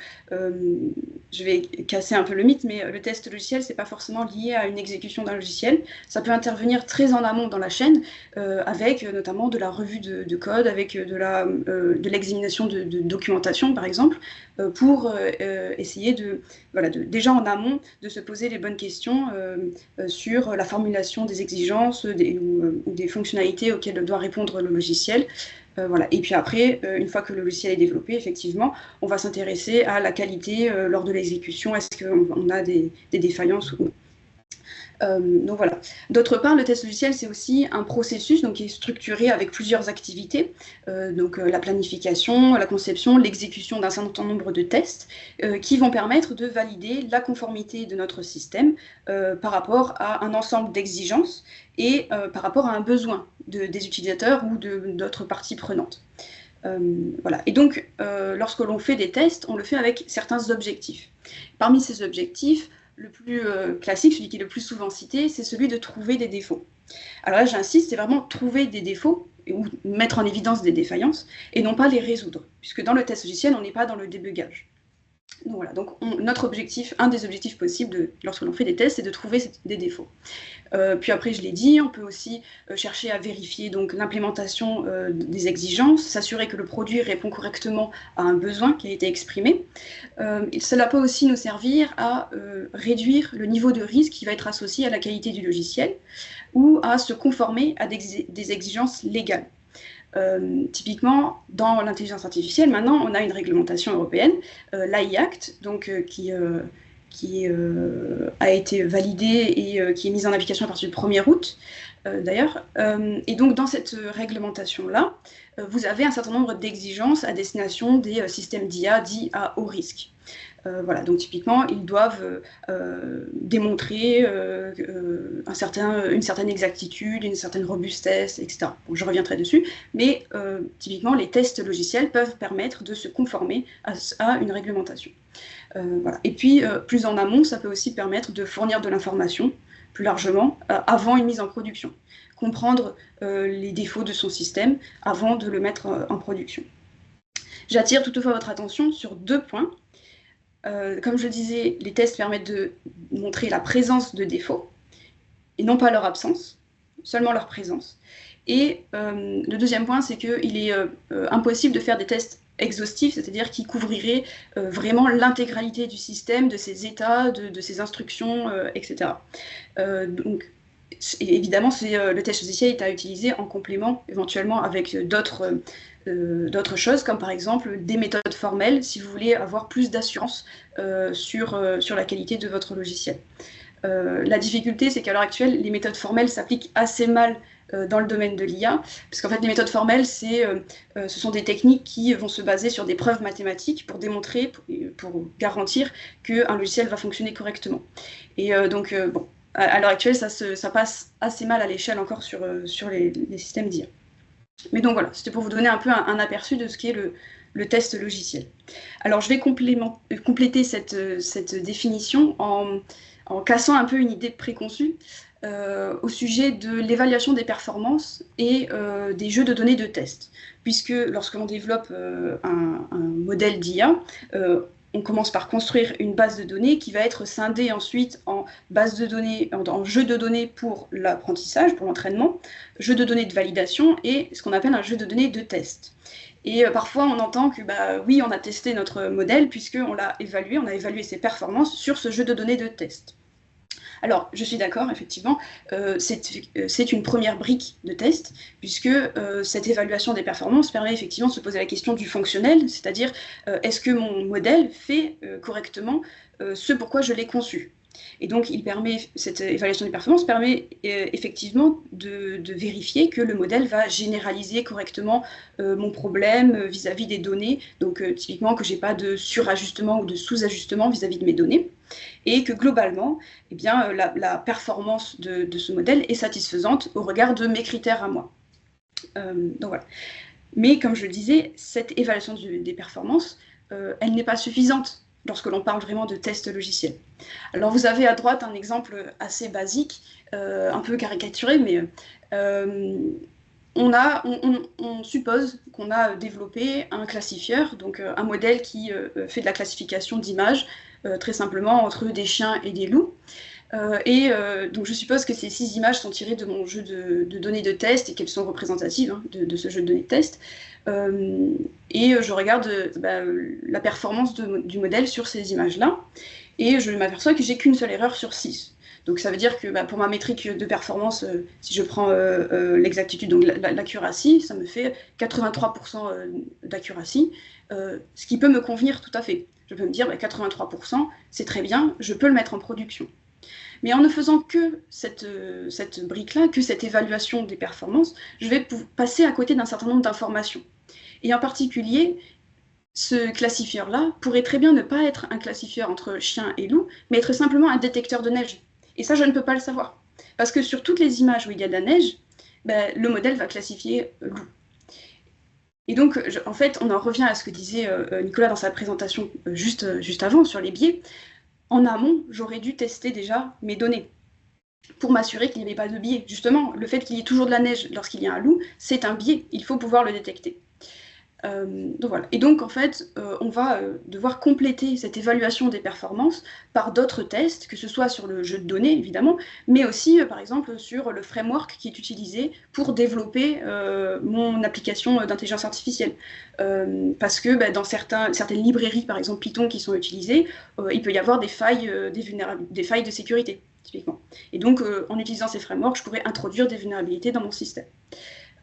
je vais casser un peu le mythe, mais le test logiciel, c'est pas forcément lié à une exécution d'un logiciel. Ça peut intervenir très en amont dans la chaîne, avec notamment de la revue de code, avec de l'examination de documentation, par exemple, pour essayer déjà en amont, de se poser les bonnes questions sur la formulation des exigences ou des fonctionnalités auxquelles doit répondre le logiciel. Voilà. Et puis après, une fois que le logiciel est développé, effectivement, on va s'intéresser à la qualité lors de l'exécution. Est-ce qu'on a des défaillances ou non. Donc voilà. D'autre part, le test logiciel, c'est aussi un processus qui est structuré avec plusieurs activités, la planification, la conception, l'exécution d'un certain nombre de tests qui vont permettre de valider la conformité de notre système par rapport à un ensemble d'exigences et par rapport à un besoin des utilisateurs ou d'autres parties prenantes. Voilà. Et donc, lorsque l'on fait des tests, on le fait avec certains objectifs. Parmi ces objectifs, le plus classique, celui qui est le plus souvent cité, c'est celui de trouver des défauts. Alors là, j'insiste, c'est vraiment trouver des défauts ou mettre en évidence des défaillances et non pas les résoudre, puisque dans le test logiciel, on n'est pas dans le débugage. Donc voilà, notre objectif, un des objectifs possibles lorsque l'on fait des tests, c'est de trouver des défauts. Puis après, je l'ai dit, on peut aussi chercher à vérifier l'implémentation des exigences, s'assurer que le produit répond correctement à un besoin qui a été exprimé. Cela peut aussi nous servir à réduire le niveau de risque qui va être associé à la qualité du logiciel ou à se conformer à des exigences légales. Typiquement, dans l'intelligence artificielle, maintenant, on a une réglementation européenne, l'AI Act, qui a été validée et qui est mise en application à partir du 1er août, d'ailleurs. Et donc, dans cette réglementation-là, vous avez un certain nombre d'exigences à destination des systèmes d'IA dits à haut risque. Voilà, donc typiquement, ils doivent démontrer une certaine exactitude, une certaine robustesse, etc. Bon, je reviendrai dessus, mais typiquement, les tests logiciels peuvent permettre de se conformer à une réglementation. Voilà. Et puis, plus en amont, ça peut aussi permettre de fournir de l'information, plus largement, avant une mise en production. Comprendre les défauts de son système avant de le mettre en production. J'attire toutefois votre attention sur 2 points. Comme je le disais, les tests permettent de montrer la présence de défauts, et non pas leur absence, seulement leur présence. Et le deuxième point, c'est qu'il est impossible de faire des tests exhaustifs, c'est-à-dire qui couvriraient vraiment l'intégralité du système, de ses états, de ses instructions, etc. Donc, évidemment, le test logiciel est à utiliser en complément, éventuellement avec d'autres choses, comme par exemple des méthodes formelles, si vous voulez avoir plus d'assurance sur la qualité de votre logiciel. La difficulté, c'est qu'à l'heure actuelle, les méthodes formelles s'appliquent assez mal dans le domaine de l'IA, parce qu'en fait, les méthodes formelles, ce sont des techniques qui vont se baser sur des preuves mathématiques pour démontrer, pour garantir qu'un logiciel va fonctionner correctement. Et bon, à l'heure actuelle, ça passe assez mal à l'échelle encore sur les systèmes d'IA. Mais donc voilà, c'était pour vous donner un peu un aperçu de ce qu'est le test logiciel. Alors je vais compléter cette définition en cassant un peu une idée préconçue au sujet de l'évaluation des performances et des jeux de données de test. Puisque lorsque l'on développe un modèle d'IA, on commence par construire une base de données qui va être scindée ensuite en base de données, en jeu de données pour l'apprentissage, pour l'entraînement, jeu de données de validation et ce qu'on appelle un jeu de données de test. Et parfois on entend que oui, on a testé notre modèle puisqu'on l'a évalué, on a évalué ses performances sur ce jeu de données de test. Alors, je suis d'accord, effectivement, c'est une première brique de test, puisque cette évaluation des performances permet effectivement de se poser la question du fonctionnel, c'est-à-dire est-ce que mon modèle fait correctement ce pourquoi je l'ai conçu. Et donc, cette évaluation des performances permet effectivement de vérifier que le modèle va généraliser correctement mon problème vis-à-vis des données, donc typiquement que je n'ai pas de surajustement ou de sous-ajustement vis-à-vis de mes données, et que globalement, eh bien, la performance de ce modèle est satisfaisante au regard de mes critères à moi. Donc voilà. Mais comme je le disais, cette évaluation des performances, elle n'est pas suffisante lorsque l'on parle vraiment de tests logiciels. Alors vous avez à droite un exemple assez basique, un peu caricaturé, mais on suppose qu'on a développé un classifieur, donc un modèle qui fait de la classification d'images, très simplement entre des chiens et des loups. Donc je suppose que ces 6 images sont tirées de mon jeu de données de test et qu'elles sont représentatives de ce jeu de données de test. Je regarde la performance du modèle sur ces images-là, et je m'aperçois que j'ai qu'une seule erreur sur 6. Donc ça veut dire que pour ma métrique de performance, si je prends l'exactitude, donc l'accuracy, ça me fait 83% d'accuracy, ce qui peut me convenir tout à fait. Je peux me dire 83%, c'est très bien, je peux le mettre en production. Mais en ne faisant que cette brique-là, que cette évaluation des performances, je vais passer à côté d'un certain nombre d'informations. Et en particulier, ce classifieur-là pourrait très bien ne pas être un classifieur entre chien et loup, mais être simplement un détecteur de neige. Et ça, je ne peux pas le savoir. Parce que sur toutes les images où il y a de la neige, le modèle va classifier loup. Et donc, en fait, on en revient à ce que disait Nicolas dans sa présentation juste avant sur les biais. En amont, j'aurais dû tester déjà mes données pour m'assurer qu'il n'y avait pas de biais. Justement, le fait qu'il y ait toujours de la neige lorsqu'il y a un loup, c'est un biais. Il faut pouvoir le détecter. Donc voilà. Et donc en fait, on va devoir compléter cette évaluation des performances par d'autres tests, que ce soit sur le jeu de données évidemment, mais aussi par exemple sur le framework qui est utilisé pour développer mon application d'intelligence artificielle. Parce que dans certaines librairies, par exemple Python, qui sont utilisées, il peut y avoir des failles de sécurité, typiquement. Et donc en utilisant ces frameworks, je pourrais introduire des vulnérabilités dans mon système.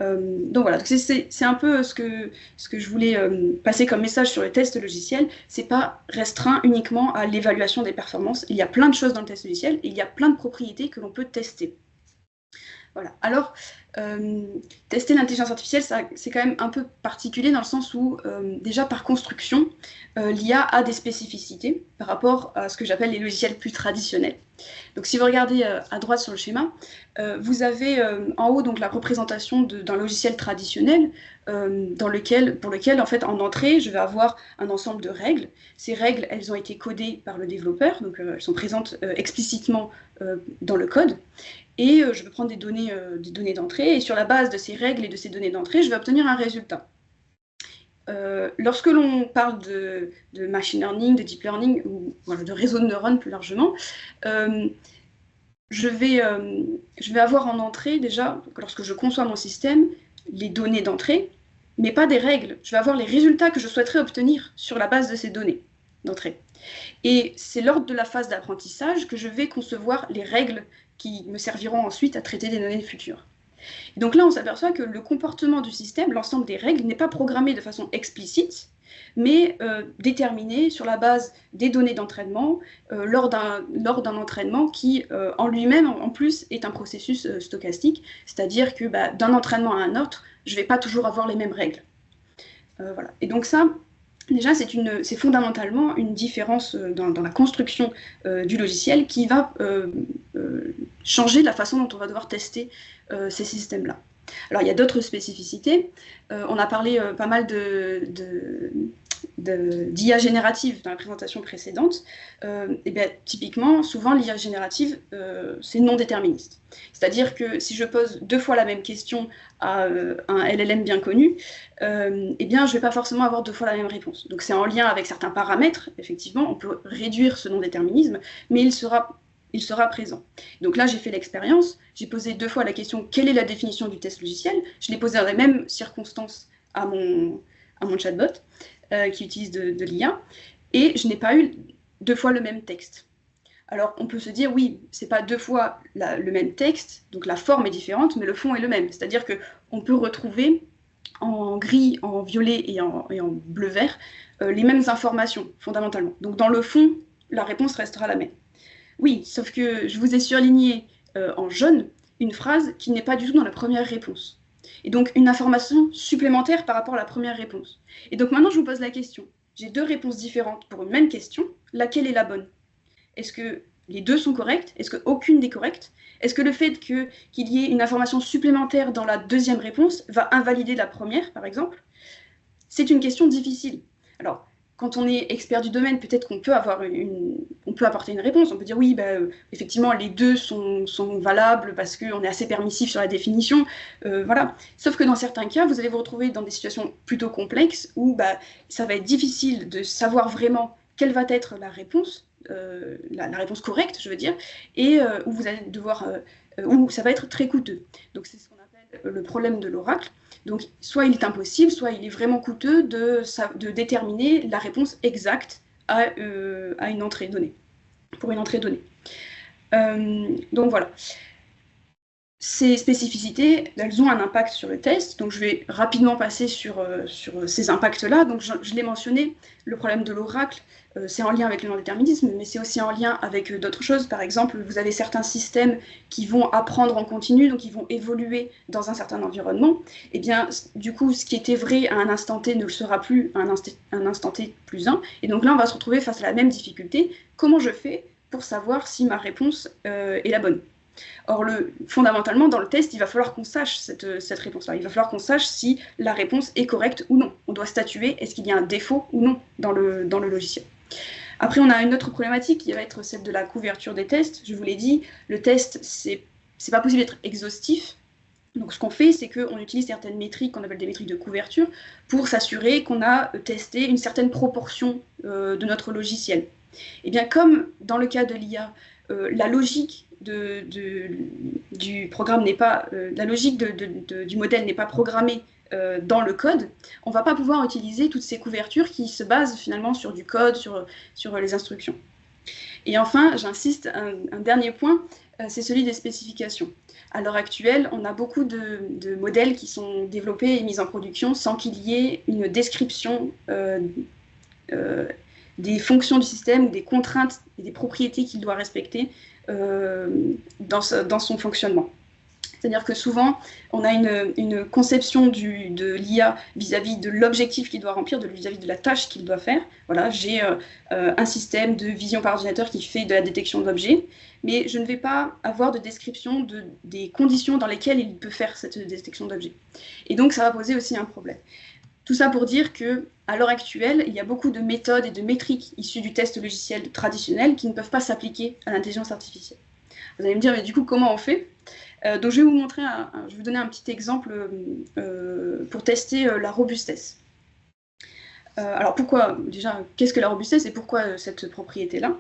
Donc voilà, c'est un peu ce que je voulais passer comme message sur le test logiciel. C'est pas restreint uniquement à l'évaluation des performances. Il y a plein de choses dans le test logiciel et il y a plein de propriétés que l'on peut tester. Voilà. Alors, tester l'intelligence artificielle, c'est quand même un peu particulier dans le sens où, déjà par construction, l'IA a des spécificités par rapport à ce que j'appelle les logiciels plus traditionnels. Donc si vous regardez à droite sur le schéma, vous avez en haut donc, la représentation d'un logiciel traditionnel pour lequel, en fait, en entrée, je vais avoir un ensemble de règles. Ces règles, elles ont été codées par le développeur, donc elles sont présentes explicitement dans le code. Et je vais prendre des données d'entrée, et sur la base de ces règles et de ces données d'entrée, je vais obtenir un résultat. Lorsque l'on parle de machine learning, de deep learning, ou voilà, de réseau de neurones plus largement, je vais avoir en entrée déjà, lorsque je conçois mon système, les données d'entrée, mais pas des règles. Je vais avoir les résultats que je souhaiterais obtenir sur la base de ces données d'entrée. Et c'est lors de la phase d'apprentissage que je vais concevoir les règles qui me serviront ensuite à traiter des données futures. Et donc là, on s'aperçoit que le comportement du système, l'ensemble des règles, n'est pas programmé de façon explicite, mais déterminé sur la base des données d'entraînement, lors d'un entraînement qui, en lui-même, en plus, est un processus stochastique, c'est-à-dire que d'un entraînement à un autre, je ne vais pas toujours avoir les mêmes règles. Voilà. Et donc ça, déjà, c'est fondamentalement une différence dans la construction du logiciel qui va changer la façon dont on va devoir tester ces systèmes-là. Alors, il y a d'autres spécificités. On a parlé pas mal d'IA générative dans la présentation précédente. Et bien, typiquement, souvent, l'IA générative, c'est non déterministe. C'est-à-dire que si je pose 2 fois la même question à un LLM bien connu, eh bien, je ne vais pas forcément avoir 2 fois la même réponse. Donc, c'est en lien avec certains paramètres, effectivement, on peut réduire ce non-déterminisme, mais il sera présent. Donc là, j'ai fait l'expérience, j'ai posé 2 fois la question « Quelle est la définition du test logiciel ?» Je l'ai posé dans les mêmes circonstances à mon chatbot qui utilise de l'IA, et je n'ai pas eu 2 fois le même texte. Alors, on peut se dire, oui, c'est pas 2 fois le même texte, donc la forme est différente, mais le fond est le même. C'est-à-dire qu'on peut retrouver en gris, en violet et en bleu-vert les mêmes informations, fondamentalement. Donc, dans le fond, la réponse restera la même. Oui, sauf que je vous ai surligné en jaune une phrase qui n'est pas du tout dans la première réponse. Et donc, une information supplémentaire par rapport à la première réponse. Et donc, maintenant, je vous pose la question. J'ai 2 réponses différentes pour une même question. Laquelle est la bonne ? Est-ce que les 2 sont correctes ? Est-ce qu'aucune n'est correcte ? Est-ce que le fait qu'il y ait une information supplémentaire dans la deuxième réponse va invalider la première, par exemple ? C'est une question difficile. Alors, quand on est expert du domaine, peut-être qu'on peut on peut apporter une réponse. On peut dire oui, effectivement, les deux sont valables parce qu'on est assez permissif sur la définition. Voilà. Sauf que dans certains cas, vous allez vous retrouver dans des situations plutôt complexes où ça va être difficile de savoir vraiment quelle va être la réponse, la réponse correcte, je veux dire, et où vous allez devoir, où ça va être très coûteux. Donc c'est ce qu'on appelle le problème de l'oracle. Donc, soit il est impossible, soit il est vraiment coûteux de déterminer la réponse exacte à une entrée donnée, pour une entrée donnée. Donc voilà. Ces spécificités, elles ont un impact sur le test, donc je vais rapidement passer sur ces impacts-là. Donc je l'ai mentionné, le problème de l'oracle, c'est en lien avec le non-déterminisme, mais c'est aussi en lien avec d'autres choses. Par exemple, vous avez certains systèmes qui vont apprendre en continu, donc ils vont évoluer dans un certain environnement. Et bien, du coup, ce qui était vrai à un instant T ne le sera plus à un instant T plus 1. Et donc là, on va se retrouver face à la même difficulté. Comment je fais pour savoir si ma réponse est la bonne ? Or, fondamentalement, dans le test, il va falloir qu'on sache cette réponse-là. Il va falloir qu'on sache si la réponse est correcte ou non. On doit statuer, est-ce qu'il y a un défaut ou non dans le logiciel. Après, on a une autre problématique qui va être celle de la couverture des tests. Je vous l'ai dit, le test, c'est pas possible d'être exhaustif. Donc, ce qu'on fait, c'est qu'on utilise certaines métriques qu'on appelle des métriques de couverture pour s'assurer qu'on a testé une certaine proportion de notre logiciel. Et bien, comme dans le cas de l'IA, la logique du programme n'est pas, la logique du modèle n'est pas programmée dans le code, on ne va pas pouvoir utiliser toutes ces couvertures qui se basent finalement sur du code, sur les instructions. Et enfin, j'insiste, un dernier point, c'est celui des spécifications. À l'heure actuelle, on a beaucoup de modèles qui sont développés et mis en production sans qu'il y ait une description des fonctions du système, des contraintes et des propriétés qu'il doit respecter dans son fonctionnement. C'est-à-dire que souvent, on a une conception de l'IA vis-à-vis de l'objectif qu'il doit remplir, vis-à-vis de la tâche qu'il doit faire. Voilà, j'ai un système de vision par ordinateur qui fait de la détection d'objets, mais je ne vais pas avoir de description des conditions dans lesquelles il peut faire cette détection d'objets. Et donc, ça va poser aussi un problème. Tout ça pour dire qu'à l'heure actuelle, il y a beaucoup de méthodes et de métriques issues du test logiciel traditionnel qui ne peuvent pas s'appliquer à l'intelligence artificielle. Vous allez me dire, mais du coup, comment on fait ? Donc, je vais vous montrer, je vais vous donner un petit exemple pour tester la robustesse. Alors, déjà, qu'est-ce que la robustesse et pourquoi cette propriété-là ?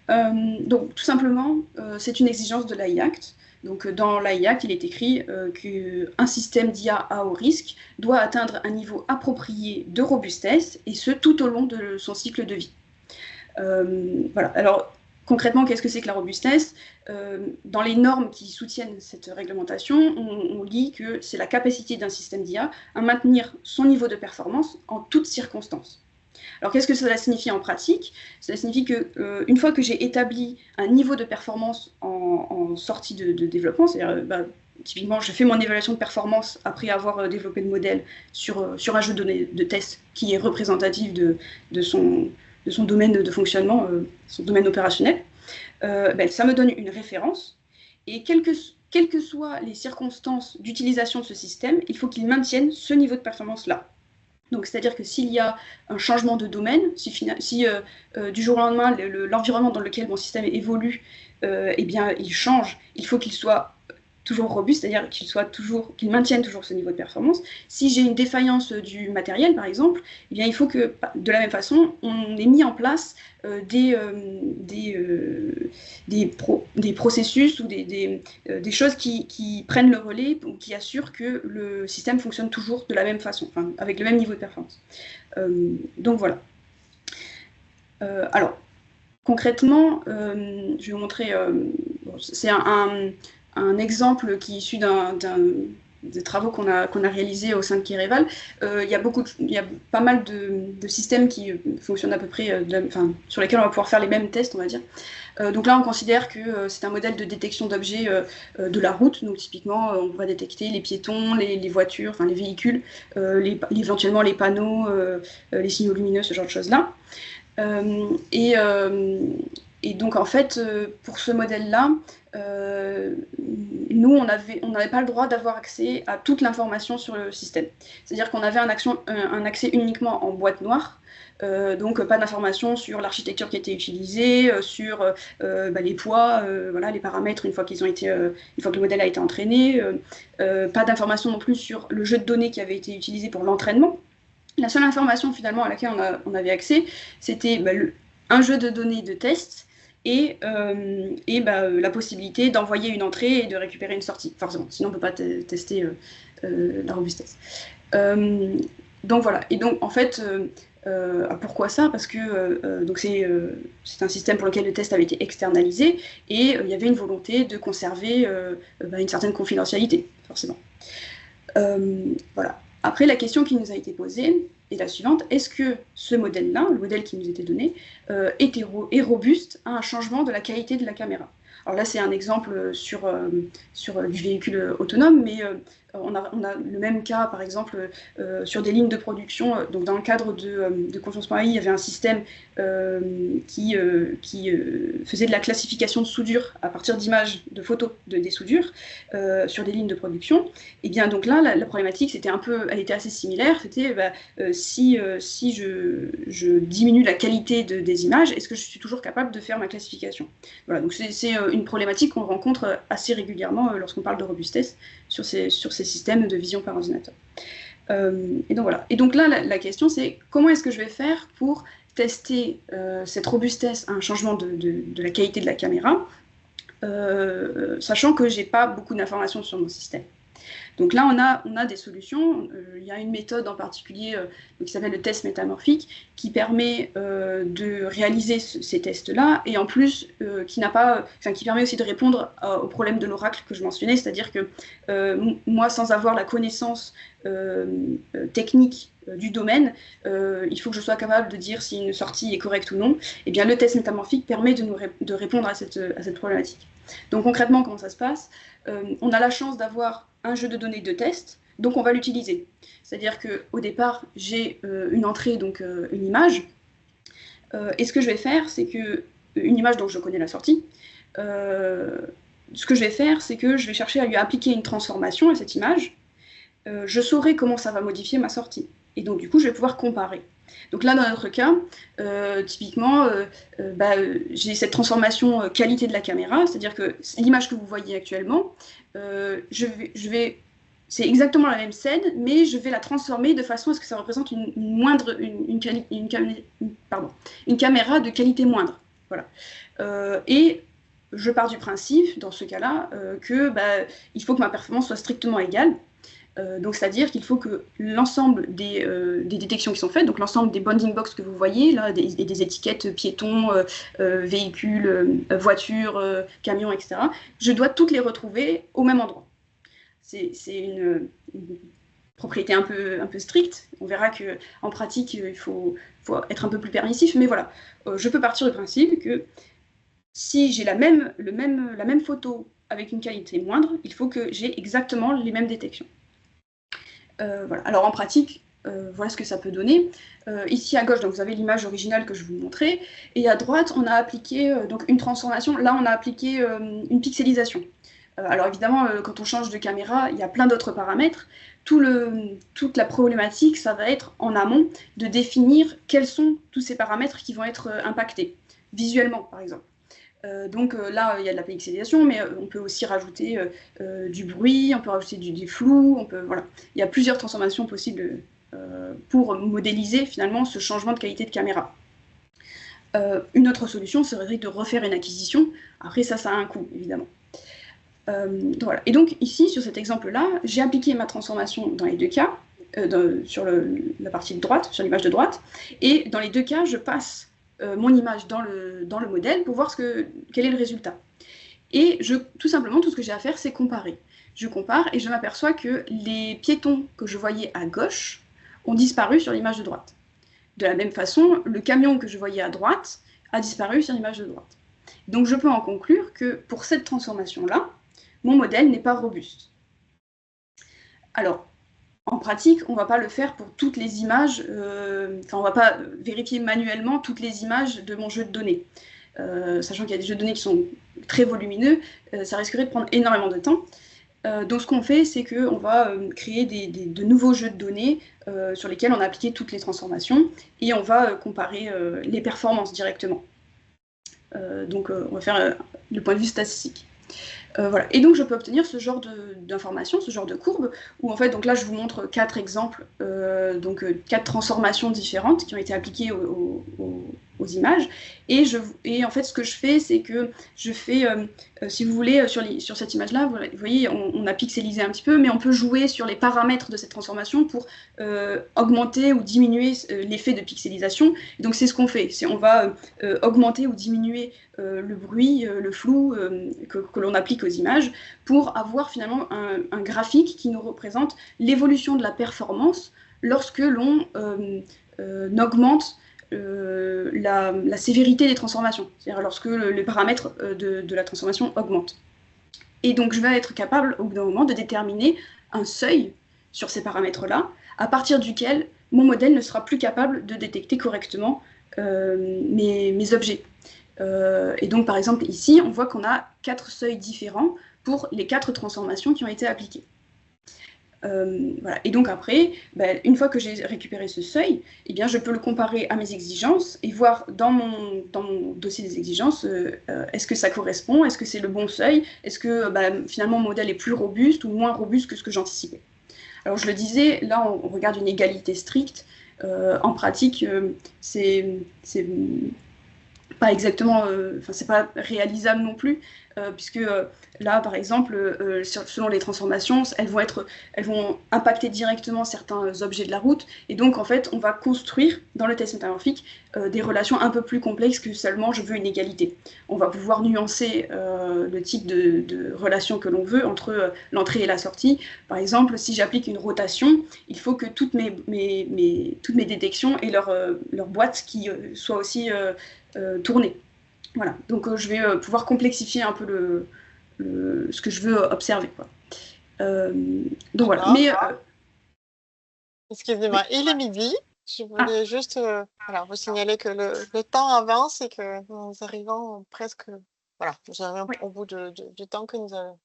Donc, tout simplement, c'est une exigence de l'AI Act. Donc, dans l'AI Act, il est écrit qu'un système d'IA à haut risque doit atteindre un niveau approprié de robustesse, et ce, tout au long de son cycle de vie. Voilà. Alors, concrètement, qu'est-ce que c'est que la robustesse ? Dans les normes qui soutiennent cette réglementation, on lit que c'est la capacité d'un système d'IA à maintenir son niveau de performance en toutes circonstances. Alors, qu'est-ce que cela signifie en pratique ? Cela signifie qu'une fois que j'ai établi un niveau de performance en sortie de développement, c'est-à-dire, typiquement, je fais mon évaluation de performance après avoir développé le modèle sur un jeu de données de test qui est représentatif de son domaine de fonctionnement, son domaine opérationnel, ça me donne une référence, et quelles que soient les circonstances d'utilisation de ce système, il faut qu'il maintienne ce niveau de performance-là. Donc, c'est-à-dire que s'il y a un changement de domaine, si du jour au lendemain, l'environnement dans lequel mon système évolue, il change, il faut qu'il soit toujours robuste, c'est-à-dire qu'il maintienne toujours ce niveau de performance. Si j'ai une défaillance du matériel, par exemple, il faut que, de la même façon, on ait mis en place des processus ou des choses qui prennent le relais ou qui assurent que le système fonctionne toujours de la même façon, avec le même niveau de performance. Donc voilà. Alors, concrètement, je vais vous montrer, c'est un exemple qui est issu des travaux qu'on a réalisés au sein de Kereval. Il y a pas mal de systèmes qui fonctionnent à peu près, sur lesquels on va pouvoir faire les mêmes tests, on va dire. Donc là, on considère que c'est un modèle de détection d'objets de la route. Donc typiquement, on va détecter les piétons, les voitures, les véhicules, éventuellement les panneaux, les signaux lumineux, ce genre de choses-là. Et donc, en fait, pour ce modèle-là, nous, on n'avait pas le droit d'avoir accès à toute l'information sur le système. C'est-à-dire qu'on avait un accès uniquement en boîte noire, donc pas d'informations sur l'architecture qui était utilisée, sur les poids, voilà, les paramètres une fois que le modèle a été entraîné, pas d'informations non plus sur le jeu de données qui avait été utilisé pour l'entraînement. La seule information finalement à laquelle on avait accès, c'était un jeu de données de test et la possibilité d'envoyer une entrée et de récupérer une sortie, forcément, sinon on ne peut pas tester la robustesse. Donc voilà, et donc en fait, pourquoi ça? Parce que c'est un système pour lequel le test avait été externalisé et il y avait une volonté de conserver une certaine confidentialité, forcément. Voilà. Après, la question qui nous a été posée est la suivante: est-ce que ce modèle-là, le modèle qui nous était donné, est robuste à un changement de la qualité de la caméra? Alors là, c'est un exemple sur du véhicule autonome, mais on a le même cas, par exemple, sur des lignes de production. Donc, dans le cadre de Confiance.ai, il y avait un système qui faisait de la classification de soudure à partir d'images, de photos des soudures sur des lignes de production. Et bien, donc là, la problématique, elle était assez similaire. C'était si je diminue la qualité des images, est-ce que je suis toujours capable de faire ma classification? Voilà, donc c'est une problématique qu'on rencontre assez régulièrement lorsqu'on parle de robustesse sur ces systèmes de vision par ordinateur. Et donc voilà. Et donc là, la question, c'est comment est-ce que je vais faire pour tester cette robustesse à un changement de la qualité de la caméra, sachant que j'ai pas beaucoup d'informations sur mon système. Donc là, on a des solutions. Il y a une méthode en particulier qui s'appelle le test métamorphique, qui permet de réaliser ces tests-là, et en plus qui permet aussi de répondre au problème de l'oracle que je mentionnais, c'est-à-dire que moi, sans avoir la connaissance technique du domaine, il faut que je sois capable de dire si une sortie est correcte ou non. Et bien, le test métamorphique permet de répondre à cette problématique. Donc concrètement, comment ça se passe? On a la chance d'avoir un jeu de données de test, donc on va l'utiliser. C'est-à-dire qu'au départ, j'ai une entrée, donc une image, et ce que je vais faire, c'est que une image dont je connais la sortie, ce que je vais faire, c'est que je vais chercher à lui appliquer une transformation à cette image. Je saurai comment ça va modifier ma sortie. Et donc, du coup, je vais pouvoir comparer. Donc là, dans notre cas, typiquement, j'ai cette transformation qualité de la caméra, c'est-à-dire que l'image que vous voyez actuellement, c'est exactement la même scène, mais je vais la transformer de façon à ce que ça représente une caméra de qualité moindre. Voilà. Et je pars du principe, dans ce cas-là, il faut que ma performance soit strictement égale. Donc c'est-à-dire qu'il faut que l'ensemble des détections qui sont faites, donc l'ensemble des bounding box que vous voyez, là, des étiquettes piétons, véhicules, voitures, camions, etc., je dois toutes les retrouver au même endroit. C'est une propriété un peu stricte. On verra qu'en pratique, il faut être un peu plus permissif, mais voilà. Je peux partir du principe que si j'ai la même photo avec une qualité moindre, il faut que j'ai exactement les mêmes détections. Voilà. Alors en pratique, voilà ce que ça peut donner. Ici à gauche, donc, vous avez l'image originale que je vous montrais, et à droite, on a appliqué donc une transformation. Là, on a appliqué une pixelisation. Alors évidemment, quand on change de caméra, il y a plein d'autres paramètres. Toute la problématique, ça va être en amont de définir quels sont tous ces paramètres qui vont être impactés, visuellement par exemple. Donc là, il y a de la pixelisation, mais on peut aussi rajouter du bruit, on peut rajouter du flou, voilà. Il y a plusieurs transformations possibles pour modéliser finalement ce changement de qualité de caméra. Une autre solution serait de refaire une acquisition. Après, ça a un coût, évidemment. Voilà. Et donc ici, sur cet exemple-là, j'ai appliqué ma transformation dans les deux cas, sur la partie de droite, sur l'image de droite, et dans les deux cas, je passe mon image dans le modèle pour voir quel est le résultat. Et tout simplement, tout ce que j'ai à faire, c'est comparer. Je compare et je m'aperçois que les piétons que je voyais à gauche ont disparu sur l'image de droite. De la même façon, le camion que je voyais à droite a disparu sur l'image de droite. Donc je peux en conclure que pour cette transformation-là, mon modèle n'est pas robuste. Alors, en pratique, on ne va pas le faire pour toutes les images, on ne va pas vérifier manuellement toutes les images de mon jeu de données. sachant qu'il y a des jeux de données qui sont très volumineux, ça risquerait de prendre énormément de temps. Donc ce qu'on fait, c'est qu'on va créer de nouveaux jeux de données sur lesquels on a appliqué toutes les transformations et on va comparer les performances directement. Donc on va faire le point de vue statistique. Voilà. Et donc je peux obtenir ce genre d'informations, ce genre de courbe, où en fait, donc là je vous montre 4 exemples, 4 transformations différentes qui ont été appliquées aux images. Et en fait, ce que je fais, c'est que je fais, si vous voulez, sur cette image-là, vous voyez, on a pixelisé un petit peu, mais on peut jouer sur les paramètres de cette transformation pour augmenter ou diminuer l'effet de pixelisation. Et donc c'est ce qu'on fait, on va augmenter ou diminuer le bruit, le flou que l'on applique aux images pour avoir finalement un graphique qui nous représente l'évolution de la performance lorsque l'on augmente la sévérité des transformations, c'est-à-dire lorsque le paramètre de la transformation augmente. Et donc je vais être capable au bout d'un moment de déterminer un seuil sur ces paramètres-là, à partir duquel mon modèle ne sera plus capable de détecter correctement mes objets. Et donc par exemple ici, on voit qu'on a 4 seuils différents pour les 4 transformations qui ont été appliquées. Voilà. Et donc après, une fois que j'ai récupéré ce seuil, eh bien, je peux le comparer à mes exigences et voir dans mon dossier des exigences, est-ce que ça correspond, est-ce que c'est le bon seuil, est-ce que finalement mon modèle est plus robuste ou moins robuste que ce que j'anticipais. Alors je le disais, là on regarde une égalité stricte. En pratique, c'est pas exactement, c'est pas réalisable non plus, puisque là, par exemple, selon les transformations, elles vont impacter directement certains objets de la route, et donc en fait, on va construire dans le test métamorphique des relations un peu plus complexes que seulement je veux une égalité. On va pouvoir nuancer le type de relation que l'on veut entre l'entrée et la sortie. Par exemple, si j'applique une rotation, il faut que toutes mes détections aient leur boîte qui soit aussi tourner. Voilà, donc je vais pouvoir complexifier un peu ce que je veux observer, quoi. Donc voilà, mais... Excusez-moi, il est midi. Je voulais juste vous signaler que le temps avance et que nous arrivons presque... Voilà, nous arrivons au bout du temps que nous avons.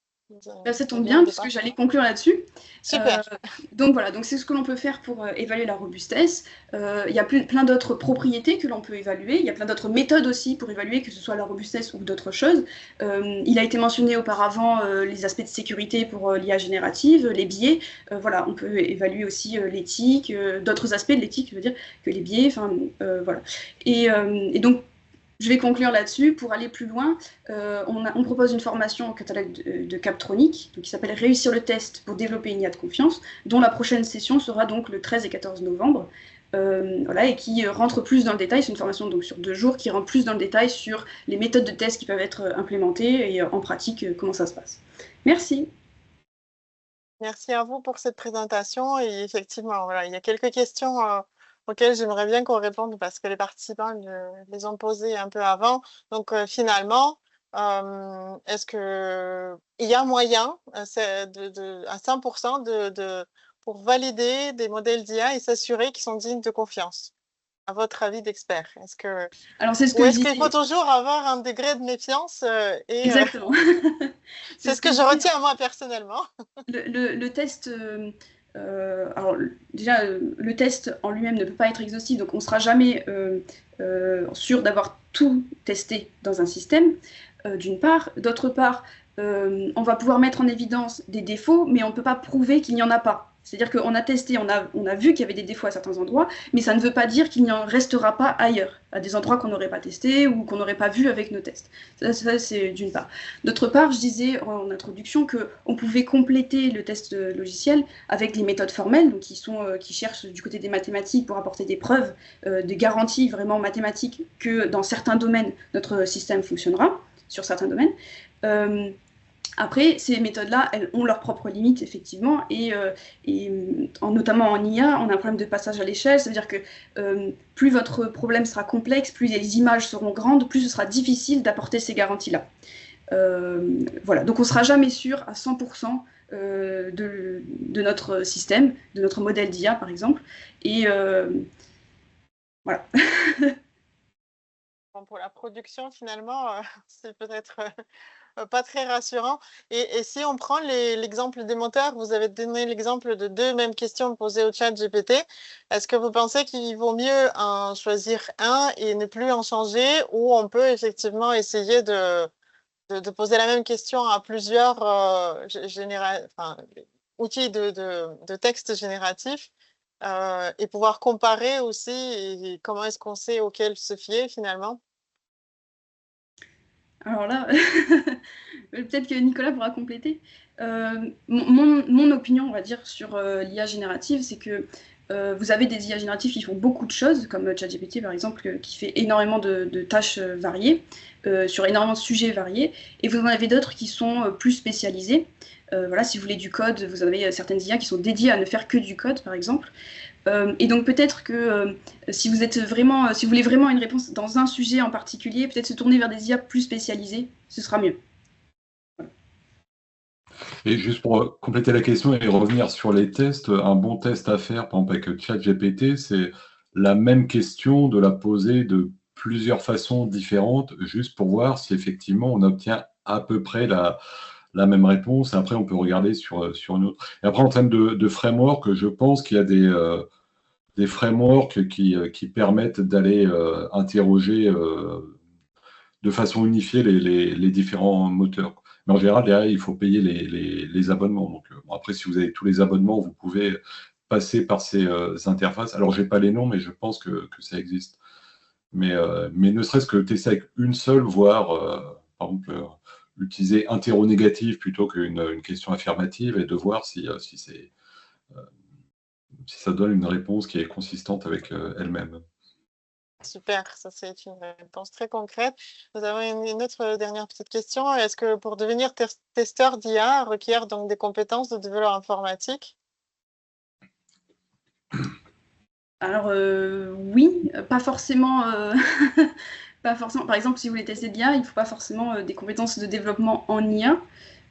Ça tombe bien, puisque j'allais conclure là-dessus. Super. Donc voilà, donc c'est ce que l'on peut faire pour évaluer la robustesse. Il y a plein d'autres propriétés que l'on peut évaluer. Il y a plein d'autres méthodes aussi pour évaluer, que ce soit la robustesse ou d'autres choses. Il a été mentionné auparavant les aspects de sécurité pour l'IA générative, les biais. Voilà, on peut évaluer aussi l'éthique, d'autres aspects de l'éthique, je veux dire, que les biais. Voilà. Et donc, je vais conclure là-dessus. Pour aller plus loin, on propose une formation au catalogue de Captronic, qui s'appelle Réussir le test pour développer une IA de confiance, dont la prochaine session sera donc le 13 et 14 novembre, et qui rentre plus dans le détail. C'est une formation donc sur 2 jours qui rentre plus dans le détail sur les méthodes de test qui peuvent être implémentées et en pratique comment ça se passe. Merci. Merci à vous pour cette présentation. Et effectivement, voilà, il y a quelques questions auxquelles j'aimerais bien qu'on réponde parce que les participants les ont posées un peu avant. Donc finalement, est-ce qu'il y a moyen à 100% pour valider des modèles d'IA et s'assurer qu'ils sont dignes de confiance, à votre avis d'expert? Alors c'est ce que ou est-ce qu'il faut toujours avoir un degré de méfiance Exactement. C'est ce que je retiens moi personnellement. Le test... alors déjà, le test en lui-même ne peut pas être exhaustif, donc on ne sera jamais sûr d'avoir tout testé dans un système, d'une part. D'autre part, on va pouvoir mettre en évidence des défauts, mais on ne peut pas prouver qu'il n'y en a pas. C'est-à-dire qu'on a testé, on a vu qu'il y avait des défauts à certains endroits, mais ça ne veut pas dire qu'il n'y en restera pas ailleurs, à des endroits qu'on n'aurait pas testés ou qu'on n'aurait pas vu avec nos tests. Ça c'est d'une part. D'autre part, je disais en introduction qu'on pouvait compléter le test logiciel avec les méthodes formelles, donc qui cherchent du côté des mathématiques pour apporter des preuves, des garanties vraiment mathématiques que dans certains domaines, notre système fonctionnera, sur certains domaines. Après, ces méthodes-là, elles ont leurs propres limites, effectivement, et notamment en IA, on a un problème de passage à l'échelle, ça veut dire que plus votre problème sera complexe, plus les images seront grandes, plus ce sera difficile d'apporter ces garanties-là. Voilà, donc on ne sera jamais sûr à 100% de notre système, de notre modèle d'IA, par exemple, et voilà. Bon, pour la production, finalement, c'est peut-être pas très rassurant. Et si on prend l'exemple des moteurs, vous avez donné l'exemple de 2 mêmes questions posées au chat GPT. Est-ce que vous pensez qu'il vaut mieux en choisir un et ne plus en changer, ou on peut effectivement essayer de poser la même question à plusieurs outils de texte génératif et pouvoir comparer aussi et comment est-ce qu'on sait auquel se fier finalement? Alors là, peut-être que Nicolas pourra compléter. Mon opinion, on va dire, sur l'IA générative, c'est que vous avez des IA génératives qui font beaucoup de choses, comme ChatGPT par exemple, qui fait énormément de tâches variées, sur énormément de sujets variés, et vous en avez d'autres qui sont plus spécialisées. Voilà, si vous voulez du code, vous avez certaines IA qui sont dédiées à ne faire que du code, par exemple. Et donc peut-être que si vous voulez vraiment une réponse dans un sujet en particulier, peut-être se tourner vers des IA plus spécialisées, ce sera mieux. Et juste pour compléter la question et revenir sur les tests, un bon test à faire, par exemple avec ChatGPT, c'est la même question de la poser de plusieurs façons différentes, juste pour voir si effectivement on obtient à peu près la même réponse. Après, on peut regarder sur une autre. Et après, en termes de framework, je pense qu'il y a des frameworks qui permettent d'aller interroger de façon unifiée les différents moteurs. Mais en général, derrière, il faut payer les abonnements. Donc, bon, après, si vous avez tous les abonnements, vous pouvez passer par ces interfaces. Alors, je n'ai pas les noms, mais je pense que ça existe. Mais ne serait-ce que tester avec une seule, voire, par exemple, utiliser interro-négative plutôt qu'une question affirmative et de voir si ça donne une réponse qui est consistante avec elle-même. Super, ça c'est une réponse très concrète. Nous avons une autre dernière petite question. Est-ce que pour devenir testeur d'IA requiert donc des compétences de développeur informatique? Alors oui, pas forcément, pas forcément. Par exemple, si vous voulez tester de l'IA, il ne faut pas forcément des compétences de développement en IA.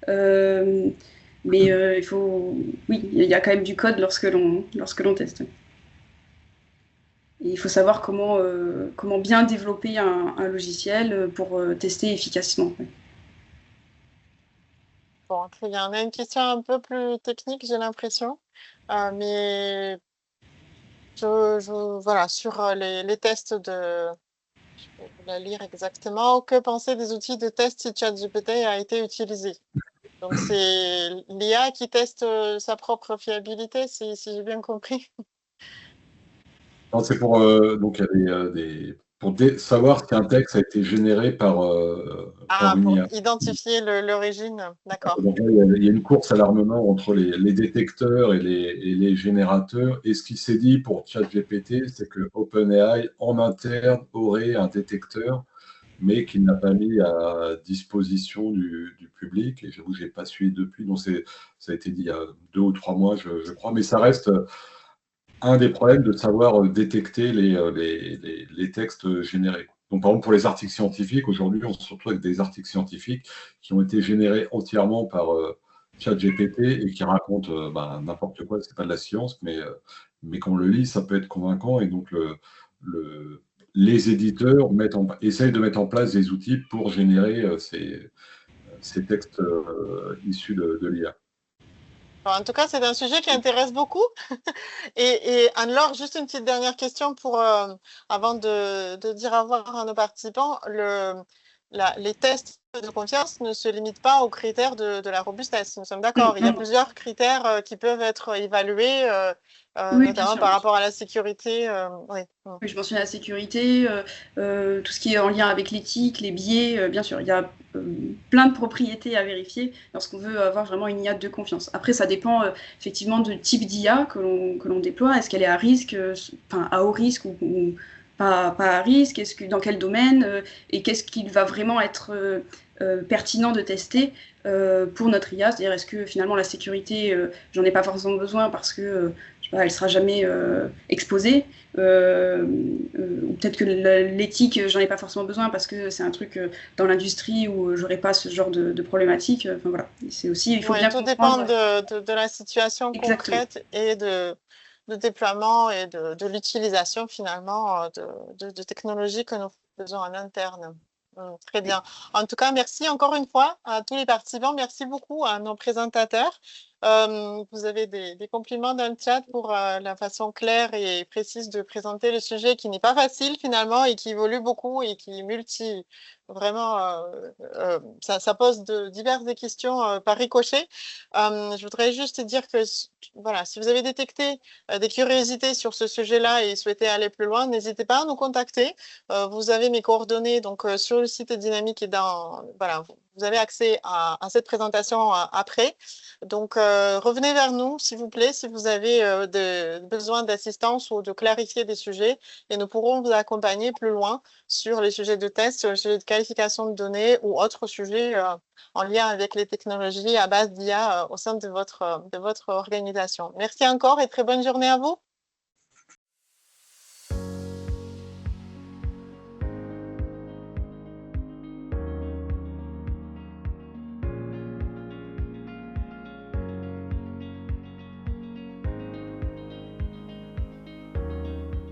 Mais oui, il y a quand même du code lorsque l'on teste. Et il faut savoir comment bien développer un logiciel pour tester efficacement. Bon, très bien. On a une question un peu plus technique, j'ai l'impression. Mais voilà, sur les tests je vais vous la lire exactement. Que penser des outils de test si ChatGPT a été utilisé? Donc, c'est l'IA qui teste sa propre fiabilité, si j'ai bien compris. Non, c'est pour donc il y a pour savoir si un texte a été généré par une Pour IA. identifier l'origine, d'accord. Donc là, il y a une course à l'armement entre les détecteurs et les générateurs. Et ce qui s'est dit pour ChatGPT, c'est que OpenAI en interne aurait un détecteur, mais qu'il n'a pas mis à disposition du public. Et j'avoue que je n'ai pas suivi depuis. Donc ça a été dit il y a 2 ou 3 mois, je crois. Mais ça reste un des problèmes de savoir détecter les textes générés. Donc, par exemple, pour les articles scientifiques, aujourd'hui, on se retrouve avec des articles scientifiques qui ont été générés entièrement par ChatGPT et qui racontent n'importe quoi. C'est pas de la science, mais quand on le lit, ça peut être convaincant. Et donc, les éditeurs essayent de mettre en place des outils pour générer ces textes issus de l'IA. En tout cas, c'est un sujet qui intéresse beaucoup. Et Anne-Laure, juste une petite dernière question avant de dire au revoir à nos participants. Les tests de confiance ne se limitent pas aux critères de la robustesse. Nous sommes d'accord. Il y a plusieurs critères qui peuvent être évalués, Oui, notamment par rapport à la sécurité. Oui. Oui, je mentionne la sécurité, tout ce qui est en lien avec l'éthique, les biais, bien sûr. Il y a plein de propriétés à vérifier lorsqu'on veut avoir vraiment une IA de confiance. Après, ça dépend effectivement du type d'IA que l'on déploie. Est-ce qu'elle est à risque, à haut risque ou pas à risque? Dans quel domaine? Et qu'est-ce qu'il va vraiment être pertinent de tester pour notre IA? C'est-à-dire, est-ce que finalement la sécurité, j'en ai pas forcément besoin parce que je sais pas, elle sera jamais exposée? Ou peut-être que l'éthique, j'en ai pas forcément besoin parce que c'est un truc dans l'industrie où j'aurais pas ce genre de problématique. Enfin voilà, c'est aussi, il faut bien tout comprendre. dépend de la situation Exactement. concrète et de déploiement et de l'utilisation finalement de technologies que nous faisons en interne. Très bien. En tout cas, merci encore une fois à tous les participants. Merci beaucoup à nos présentateurs. Vous avez des compliments dans le chat pour la façon claire et précise de présenter le sujet qui n'est pas facile finalement et qui évolue beaucoup et qui vraiment, ça pose diverses questions par ricochet. Je voudrais juste dire que voilà, si vous avez détecté des curiosités sur ce sujet-là et souhaitez aller plus loin, n'hésitez pas à nous contacter. Vous avez mes coordonnées donc sur le site Dynamique et voilà, vous avez accès à cette présentation après. Donc, revenez vers nous, s'il vous plaît, si vous avez besoin d'assistance ou de clarifier des sujets, et nous pourrons vous accompagner plus loin sur les sujets de test, sur les sujets de qualification de données ou autres sujets en lien avec les technologies à base d'IA au sein de votre organisation. Merci encore et très bonne journée à vous.